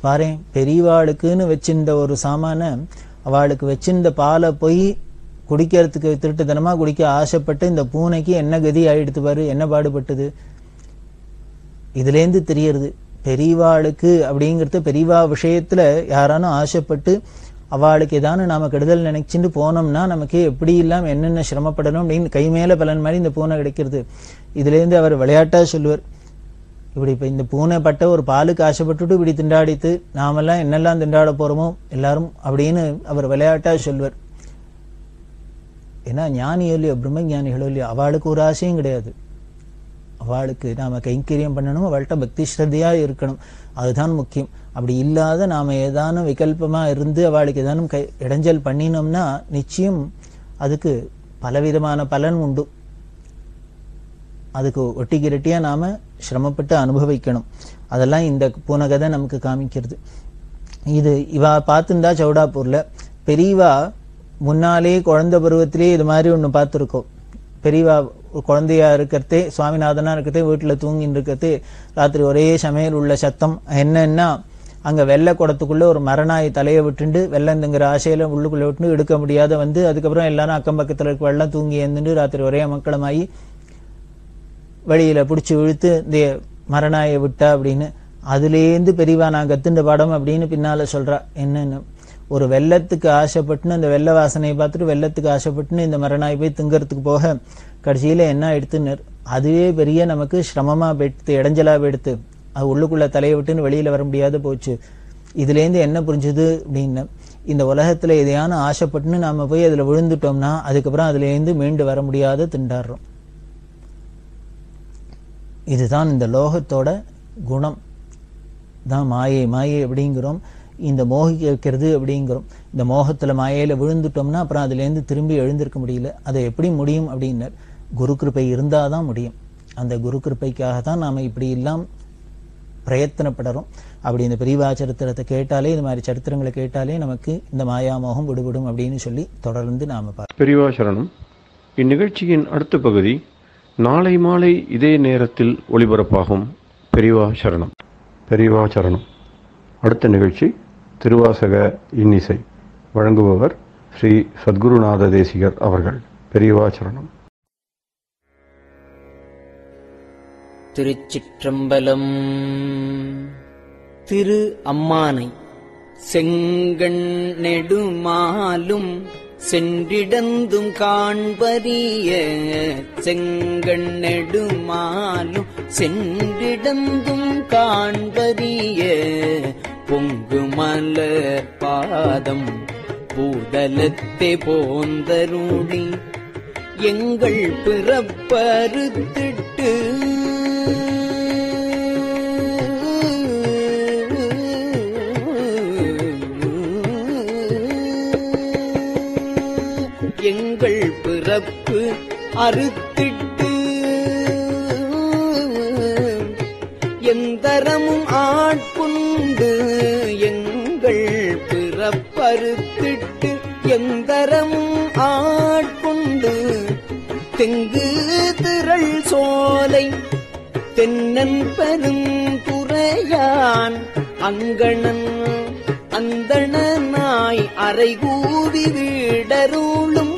பாரு பெரியவாளுக்குன்னு வச்சிருந்த ஒரு சாமான அவளுக்கு வச்சிருந்த பாலை போய் குடிக்கிறதுக்கு திருட்டுத்தனமா குடிக்க ஆசைப்பட்டு இந்த பூனைக்கு என்ன கதி ஆயிடுத்து பாரு, என்ன பாடுபட்டது. இதுல இருந்து தெரியறது பெரியவாளுக்கு அப்படிங்கறது, பெரியவா விஷயத்துல யாரானும் ஆசைப்பட்டு அவளுக்கு ஏதானு நாம கெடுதல் நினைச்சுட்டு போனோம்னா நமக்கு எப்படி இல்லாம என்னென்ன சிரமப்படணும் அப்படின்னு கை மேல பலன் மாதிரி இந்த பூனை கிடைக்கிறது. இதுல இருந்து அவர் விளையாட்டா சொல்லுவார், இப்படி இப்ப இந்த பூனை பட்ட ஒரு பாலுக்கு ஆசைப்பட்டுட்டு இப்படி திண்டாடித்து நாமெல்லாம் என்னெல்லாம் திண்டாட போறோமோ எல்லாரும் அப்படின்னு அவர் விளையாட்டா சொல்லுவார். ஏன்னா ஞானியோ இல்லையோ, பிரம்ம ஞானிகளோ இல்லையோ, அவளுக்கு ஒரு ஆசையும் கிடையாது. அவளுக்கு நாம கைங்கரியம் பண்ணணும், அவள்கிட்ட பக்தி ஸ்ரத்தையா இருக்கணும், அதுதான் முக்கியம். அப்படி இல்லாத நாம ஏதானும் விகல்பமா இருந்து அவளுக்கு ஏதானும் இடைஞ்சல் பண்ணினோம்னா நிச்சயம் அதுக்கு பலவிதமான பலன் உண்டு. அதுக்கு ஒட்டிக்கிரட்டியா நாம சிரமப்பட்டு அனுபவிக்கணும். அதெல்லாம் இந்த பூனை கதை நமக்கு காமிக்கிறது. இது இவா பார்த்துருந்தா சௌடாப்பூர்ல பெரியவா முன்னாலே குழந்தை பருவத்திலே இது மாதிரி ஒண்ணு பார்த்துருக்கோம். பெரியவா குழந்தையா இருக்கிறதே, சுவாமிநாதனா இருக்கிறதே, வீட்டுல தூங்கின்னு இருக்கிறதே, ராத்திரி ஒரே சமையல் உள்ள சத்தம். என்னன்னா அங்க வெள்ளை குடத்துக்குள்ள ஒரு மரநாய் தலையை விட்டுண்டு வெள்ளந்துங்கிற ஆசையில உள்ளுக்குள்ள விட்டு எடுக்க முடியாத வந்து அதுக்கப்புறம் எல்லாரும் அக்கம் பக்கத்துல இருக்க வெள்ளம் தூங்கி எழுந்துட்டு ராத்திரி ஒரே மக்களமாயி வெளியில பிடிச்சி இழுத்து இந்த மரநாயை விட்டா அப்படின்னு. அதுலேருந்து பெரியவா நான் கத்துண்ட பாடம் அப்படின்னு பின்னால சொல்றா. என்னன்னு ஒரு வெள்ளத்துக்கு ஆசைப்பட்டுன்னு அந்த வெள்ள வாசனையை பார்த்துட்டு வெள்ளத்துக்கு ஆசைப்பட்டுன்னு இந்த மரநாய் போய் திங்கறதுக்கு போக கடைசியில என்ன எடுத்துன்னு அதுவே பெரிய நமக்கு சிரமமா போயிடுத்து, இடைஞ்சலா போயிடுத்து. அது உள்ளுக்குள்ள தலையை விட்டுன்னு வெளியில வர முடியாத போச்சு. இதுல இருந்து என்ன புரிஞ்சுது அப்படின்னு, இந்த உலகத்துல எதையான ஆசைப்பட்டுன்னு நாம போய் அதுல விழுந்துட்டோம்னா அதுக்கப்புறம் அதுல இருந்து மீண்டு வர முடியாத திண்டாடுறோம். இதுதான் இந்த லோகத்தோட குணம் தான். மாயை மாயை அப்படிங்கிறோம், இந்த மோகிக்க வைக்கிறது அப்படிங்கிறோம். இந்த மோகத்துல மாயையில விழுந்துட்டோம்னா அப்புறம் அதுல இருந்து திரும்பி எழுந்திருக்க முடியல. அதை எப்படி முடியும் அப்படின்னு, குரு கிருபை இருந்தாதான் முடியும். அந்த குரு கிருபைக்காக தான் நாம இப்படி எல்லாம் பிரயத்தனப்படுறோம். அப்படி இந்த பெரியவா சரித்திரத்தை கேட்டாலே, இந்த மாதிரி சரித்திரங்களை கேட்டாலே நமக்கு இந்த மாயாமோகம் விடுபடும் அப்படின்னு சொல்லி தொடர்ந்து நாம பார்ப்போம். பெரியவா சரணம். இந்நிகழ்ச்சியின் அடுத்த பகுதி நாளை மாலை இதே நேரத்தில் ஒளிபரப்பாகும். பெரியவா சரணம். பெரியவா சரணம். அடுத்த நிகழ்ச்சி திருவாசக இன்னிசை. வழங்குபவர் ஸ்ரீ சத்குருநாத தேசிகர் அவர்கள். பெரியவா சரணம். திருச்சிற்றம்பலம். திரு அம்மானை செங்கண் நெடுமாலும் சென்றிடந்தும் காண்பரிய, செங்கண் நெடுமாலும் சென்றிடந்தும் காண்பரிய, பொங்கு மலர் பாதம் பூதலத்தே போந்தருளி எங்கள் பிறப்பறுத்திட்டு எங்கள் பிறப்பு அறுத்திட்டு எந்தரமும் ஆட்கொண்டு, எங்கள் பிறப்பறுத்திட்டு எந்தரமும் ஆட்கொண்டு, தெங்கு திரள் சோலை தென்னன் பெருந்துறையான் அங்கணன் அந்தணனாய் அறைகூவி வீடருளும்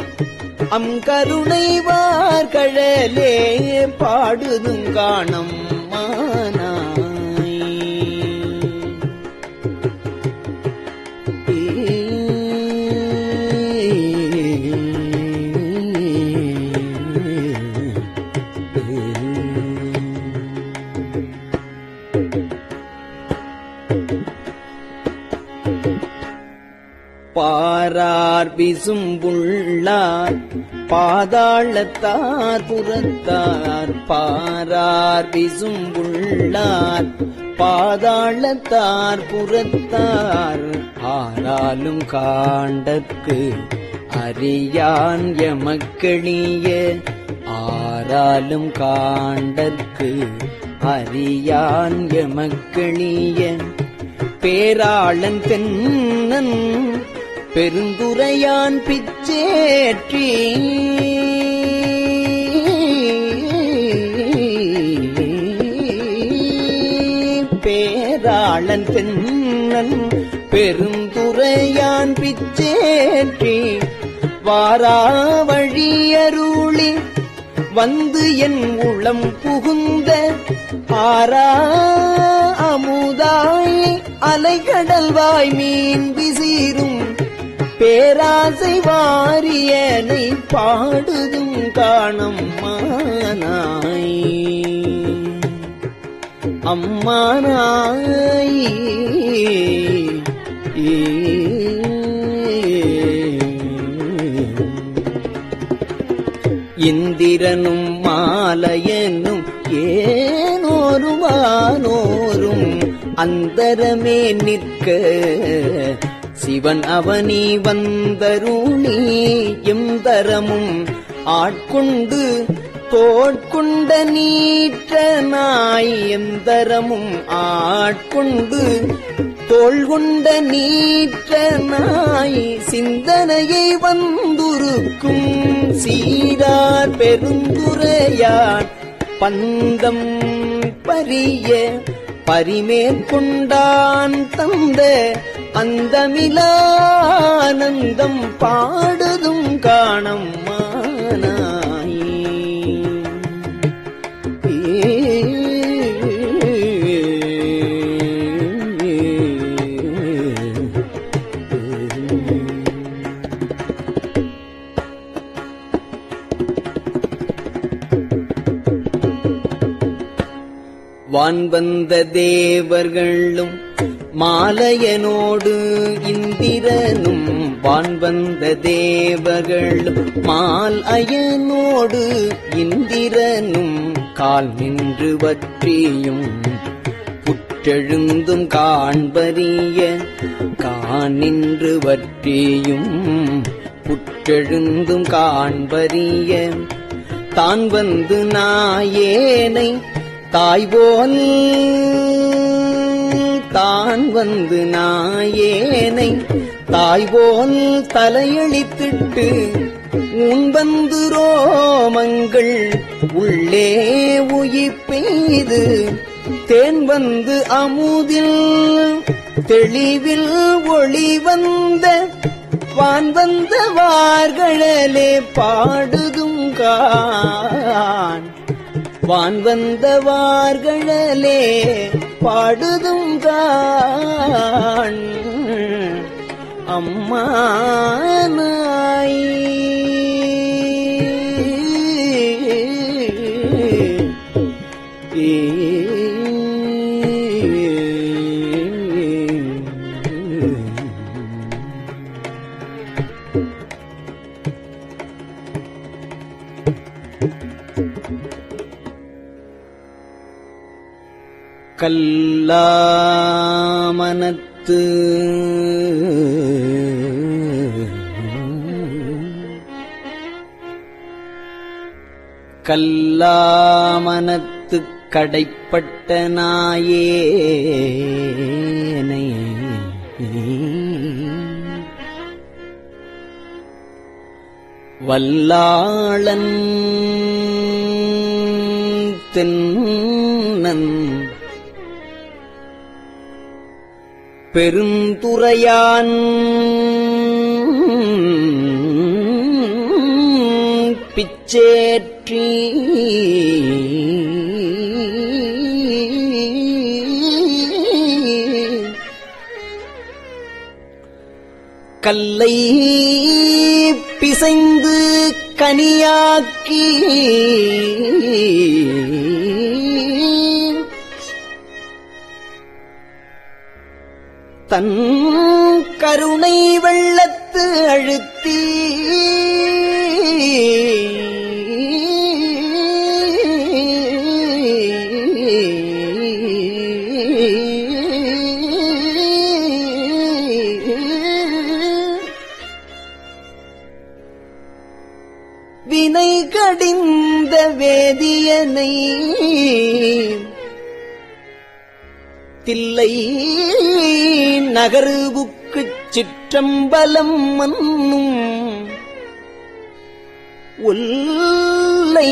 அங்கருணை வார்கழலே பாடுதும் காணம் மானாய். பாரார் விசும்புள்ளார் பாதாளத்தார் புறத்தார், பாரார் விசும்புள்ளார் பாதாளத்தார் புறத்தார், ஆராலும் காண்டற்கு அறியான் எமக்களிய, ஆராலும் காண்டற்கு அறியான் எமக்களிய, பேராளன் தென்னன் பெருந்துரையான் பிச்சேற்றி, பேராளன் தென்னன் பெருந்துரையான் பிச்சேற்றி, வாரா வழியருளி வந்து என் உளம் புகுந்த, ஆரா அமுதாய் அலைகடல்வாய் மீன் விசீரும், பேராசை வாரியனை பாடுதும் காணம் மானாய். அம்மானாய் இந்திரனும் மாலையனும் ஏனோருவானோரும் அந்தரமே நிற்க, சிவன் அவனி வந்தருளி எந்தரமும் ஆட்கொண்டு தோட்கொண்ட நீற்றனாய், எந்தரமும் ஆட்கொண்டு தோள்கொண்ட நீற்றனாய், சிந்தனையை வந்துருக்கும் சீரார் பெருந்துரையான் பந்தம் பரிய, பரிமேற்கொண்டான் தந்த அந்தமிலானந்தம் பாடுதும் காணம் மானாய். வான்வந்த தேவர்களும் மாலையனோடு இந்திரனும் வான்வந்த தேவர்களும் மால் அயனோடு இந்திரனும் கால் நின்று வற்றியும் புற்றெழுந்தும் காண்பறிய காணின்று வற்றியும் புற்றெழுந்தும் காண்பறிய தான் வந்து நாயேனை தாய்போல் தான் வந்து நாயேனை தாய்போல் தலையளித்திட்டு உண்பந்து ரோமங்கள் உள்ளே உயிப்பெய்து தேன் வந்து அமுதில் தெளிவில் ஒளி வந்த வான் வந்த வார்களே பாடுதும் கான் வான் வந்த வார்களே பாடுதும் கான் அம்மா நாய் கல்லாமனத்து கல்லாமனத்து கடைப்பட்ட நாயேனை வல்லாளன் தென்னன் பெருந்துறையான் பிச்சேற்றி கல்லை பிசைந்து கனியாக்கி தன் கருணை வெள்ளத்து அழுத்தி வினை கடிந்த வேதியனை தில்லை நகருவுக்குச் சிற்றம்பலம் மன்னும் உல்லை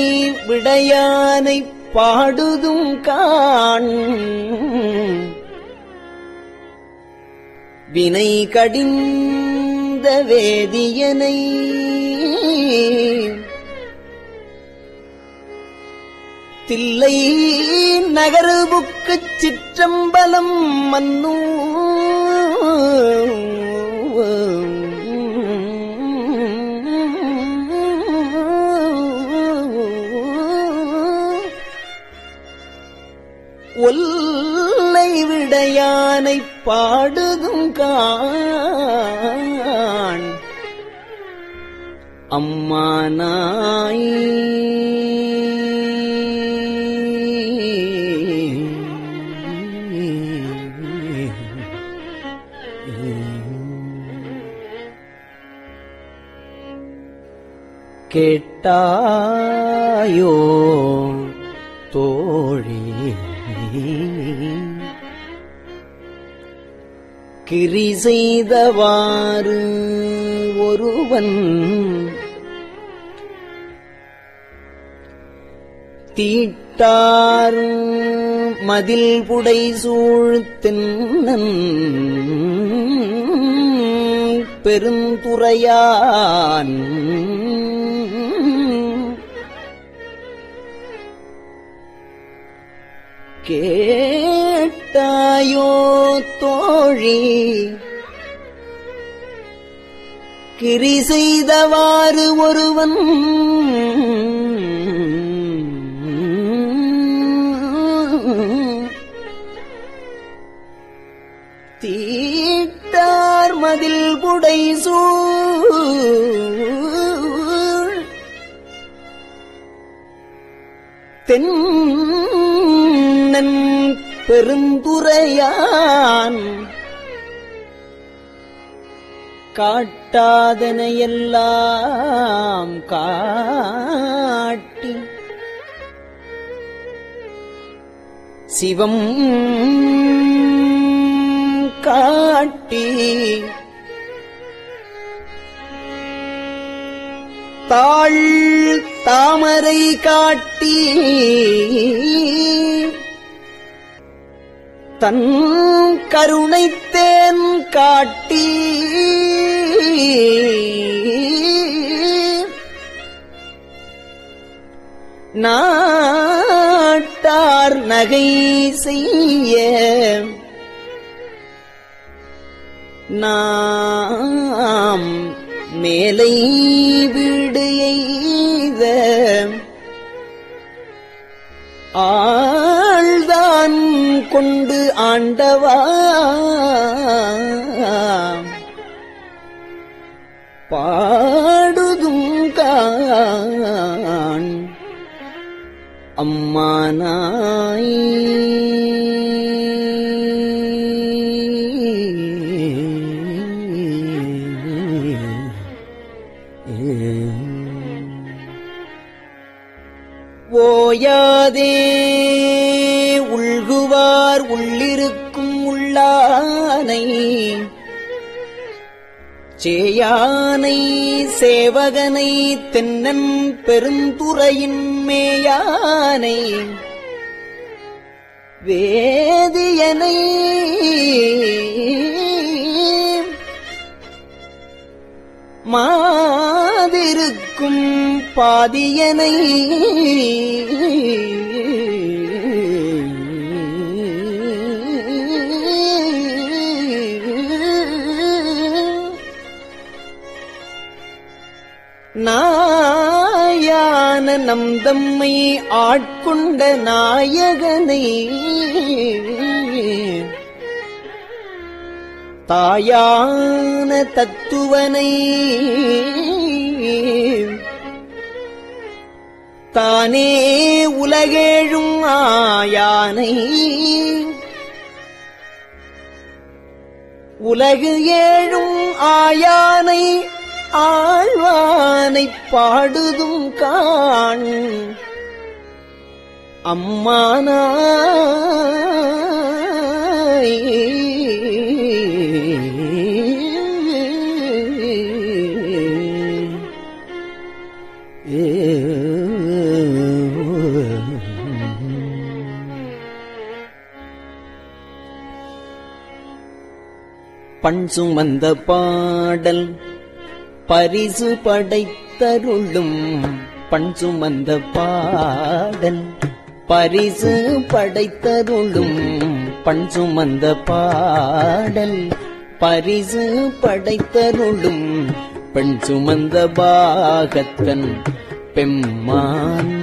விடையானை பாடுதும் காண் வினை கடிந்த வேதியனை தில்லை நகருவுக்குச் சிற்றம்பலம் மன்னு ஒல்லை விடையானை பாடுதும் காண் அம்மா நாய் கேட்டாயோ தோழி கிரி செய்தவாறு ஒருவன் தீட்டார் மதில் புடை சூழ்த்தென்னன் பெருந்துறையான் கேட்டாயோ தோழி கிரி செய்தவாறு ஒருவன் புடை சூழ் தென்னன் பெருந்துரையான் காட்டாதனையெல்லாம் காட்டி சிவம் காட்டி தாழ் தாமரை காட்டி தன் கருணைத்தேன் காட்டி நாட்டார் நகை செய்ய நாம் மேலை வீடு எய்த ஆழ்தான் கொண்டு ஆண்டவா பாடுதும் காண் அம்மானாய் ஓயாதே உள்குவார் உள்ளிருக்கும் உள்ளானை சேயானை சேவகனை தென்னன் பெருந்துறையின் மேயானை வேதியனை மாதிருக்கும் பாதியனை நாயான நம் தம்மை ஆட்கொண்ட நாயகனை தாயான தத்துவனை தானே உலகேழும் ஆயானை உலகு ஏழும் ஆயானை ஆழ்வானைப் பாடுதும் காண் அம்மானாய் பண் சுமந்த பாடல் பரிசு படைத்தருளும் பண் சுமந்த பாடல் பரிசு படைத்தருளும் பண் சுமந்த பாடல் பரிசு படைத்தருளும் பெண் சுமந்த பாகத்தன் பெம்மான்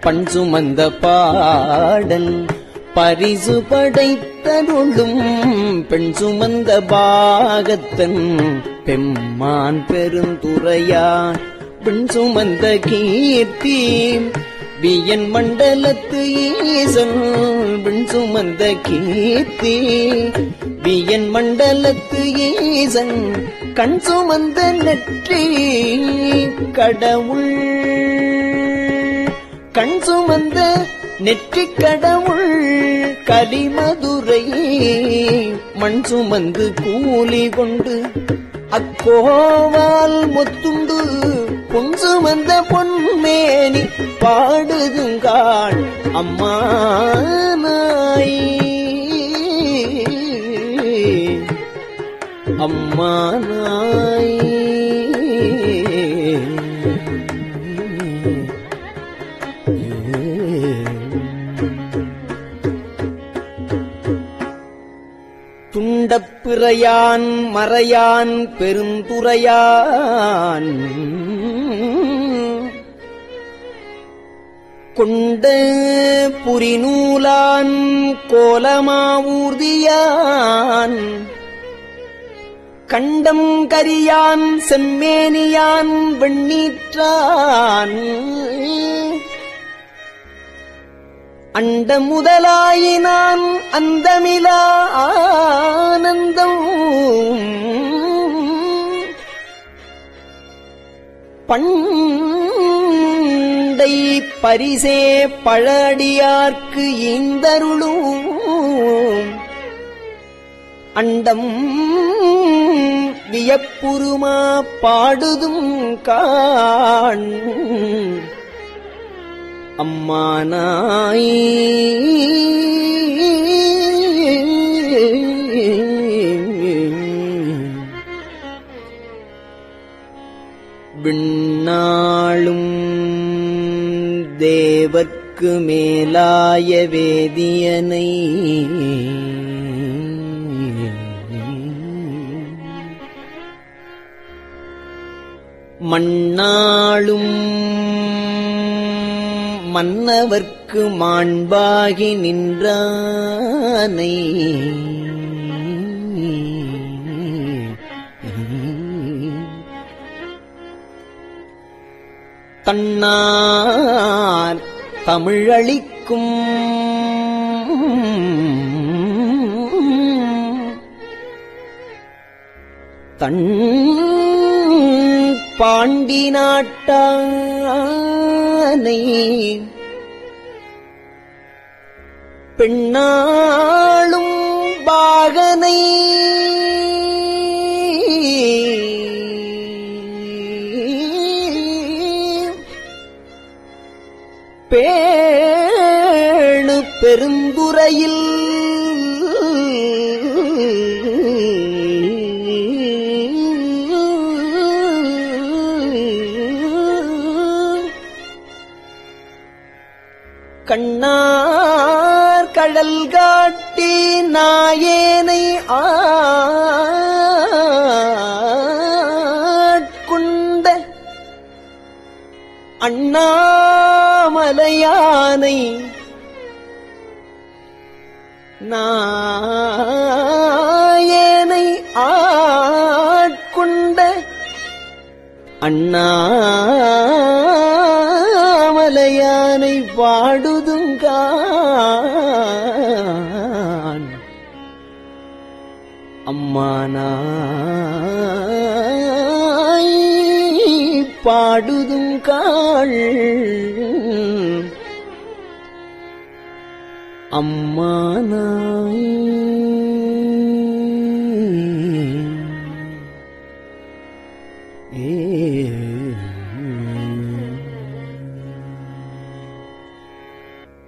பண் சுமந்த பாடல் பரிசு படைத்தருளும் பெண் சுமந்த பாகத்தன் பெம்மான் பெருந்துரையான் பெண் சுமந்த கீர்த்தி வியன் மண்டலத்து ஈசன் பெண் சுமந்த கீர்த்தி வியன் மண்டலத்து ஈசன் கண் சுமந்த நெற்றி கடவுள் கண் சுமந்த நெற்றி கடவுள் கலிமதுரை மண் சுமந்து கூலி கொண்டு அக்கோவால் முத்துண்டு பொன் சுமந்த பொன்மேனி பாடுதுங்காள் அம்மானாய் அம்மானாய் துண்டப்பிறையான் மறையான் பெருந்துரையான் கொண்ட புரிநூலான் கோலமாவூர்தியான் கண்டம் கரியான் செம்மேனியான் வெண்ணீற்றான் அண்ட முதலாயினான் அந்தமிலா ஆனந்தம் பண்டை பரிசே பழடியார்க்கு ஈந்தருளும் அண்டம் வியப்புருமா பாடுதும் காண் அம்மானாய் விண்ணாளும் தேவர்க்கு மேலாய வேதியனை மண்ணாளும் மன்னவர்க்கு மாண்பாகி நின்றானை தன்னார் தமிழளிக்கும் தன் பாண்டி நாட்டானை பெண்ணாளும் பாகனை பேணு பெருந்துறையில் கண்ணார் கடல் காட்டி நாயேனை ஆட்கொண்ட அண்ணாமலையானை நாயேனை ஆட்கொண்ட அண்ணாமலையானை பாடுதுங்கான் அம்மானாய் பாடுதுங்காள் அம்மானாய்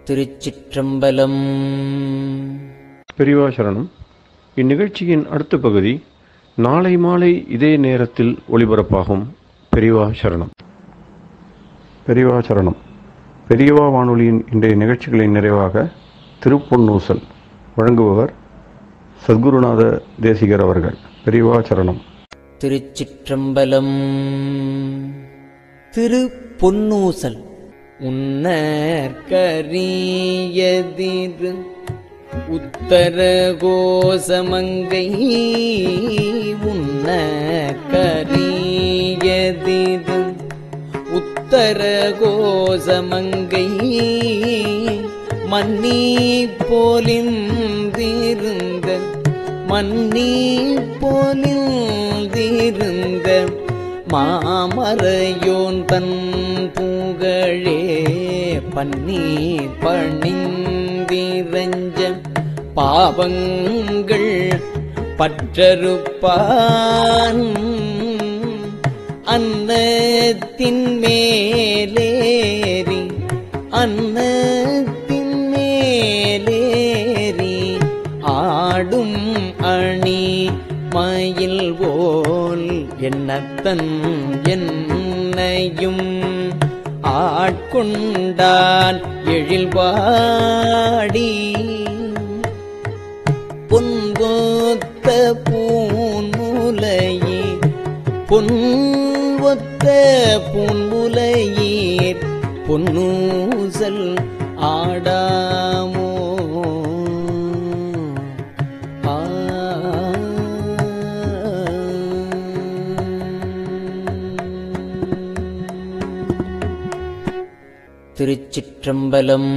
திருச்சிற்றம்பலம். பெரியவா சரணம். இந்நிகழ்ச்சியின் அடுத்த பகுதி நாளை மாலை இதே நேரத்தில் ஒளிபரப்பாகும். பெரியவா சரணம். பெரியவா சரணம். பெரியவா வானொலியின் இன்றைய நிகழ்ச்சிகளின் நிறைவாக திருப்பொன்னூசல் வழங்குபவர் சத்குருநாத தேசிகர் அவர்கள். பெரியவா சரணம். திருச்சிற்றம்பலம். திருப்பொன்னூசல். உன்னற்கரியதிரு உத்தர கோசமங்கை உன்னற்கரியதிரு உத்தர கோசமங்கை மன்னி போலிந்திருந்த மன்னி போலிந்திருந்த மாமரையோன் தன் புகழே பன்னி பணிந்திரஞ்ச பாவங்கள் பற்றறுப்பான் அன்னத்தின் மேலேறி அன்னத்தின் மேலேறி ஆடும் அணி மயில் போல் என்னத்தன் என்னையும் ஆட்கொண்டான் எழில்வாடி பொன்பொத்த பூன்முலையே பொன்வொத்த பூன்முலையீர் பொன்னூசல் ஆடாமோ திருச்சிற்றம்பலம்.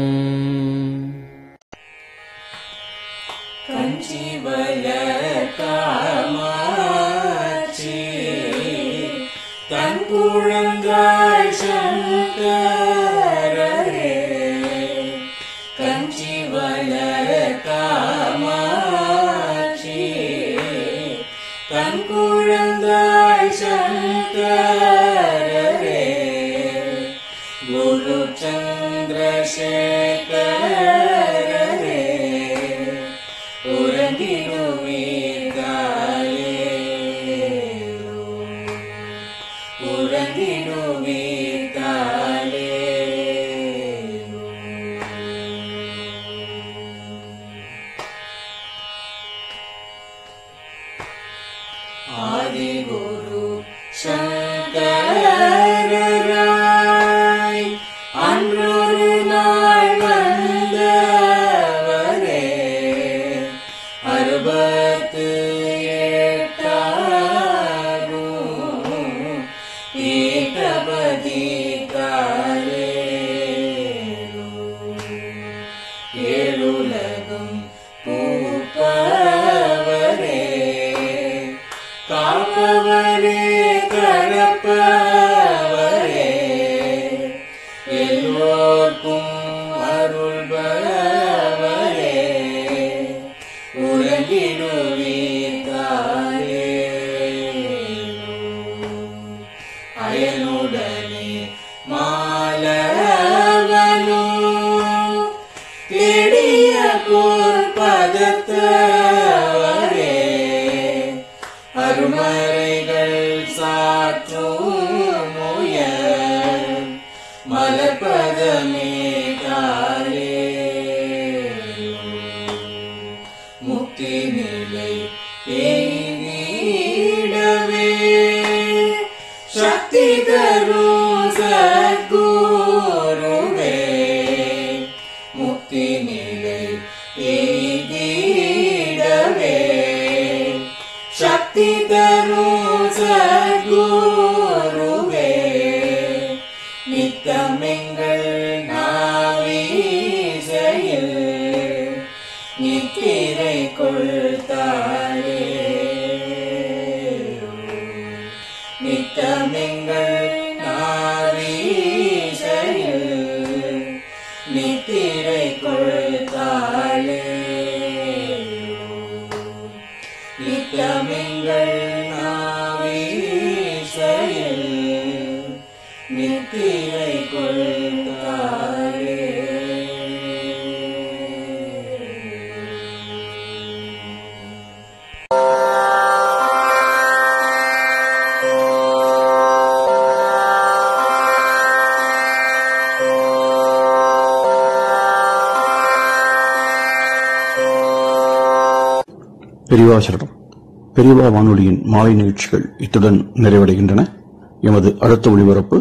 தன் குழந்தாய் சங்கரரே கஞ்சி வளர் காமாட்சி தன் குழந்தாய் சங்கரரே குரு சந்திரசேகரரே உறங்கிடுவீர்களே உறங்கிடுவீர்களே ஆதிகுரு சங்கரராய் அன்றொரு நாள் வந்தவரே 68 பீட்டபதி ஏழுலகும் பூப்பவரே காப்பவரே கடப்பவரே எல்லோர்க்கும் அருள்பவரே உறங்கிடுவீர்களே அயனுடனே மாலவனோ தேடிய பொற்பதத்தவரே அருமறைகள் சாற்றும் முயல் மலர்பதமே காலே முக்தி நிலை எய்திடவே சக்தி தரும் சத்குருவே முக்தி நிலை எய்திடவே சக்தி தரும் சத்குருவே நித்தமெங்கள் நாவீசையில் நித்திரை கொள்தாயே நித்தமெங்கள் நாவீசையில் நித்திரை கொள்தாளே நித்தமெங்கள் நாவீசையில் நித்திரை கொள்தாளே பெரியவா சரணம். பெரியவா வானொலியின் மாலை நிகழ்ச்சிகள் இத்துடன் நிறைவடைகின்றன. எமது அடுத்த ஒளிபரப்பு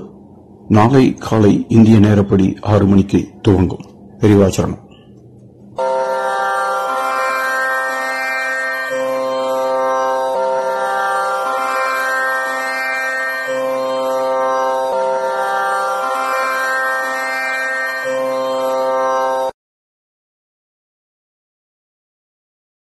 நாளை காலை இந்திய நேரப்படி 6 மணிக்கு துவங்கும். பெரியவா சரணம்.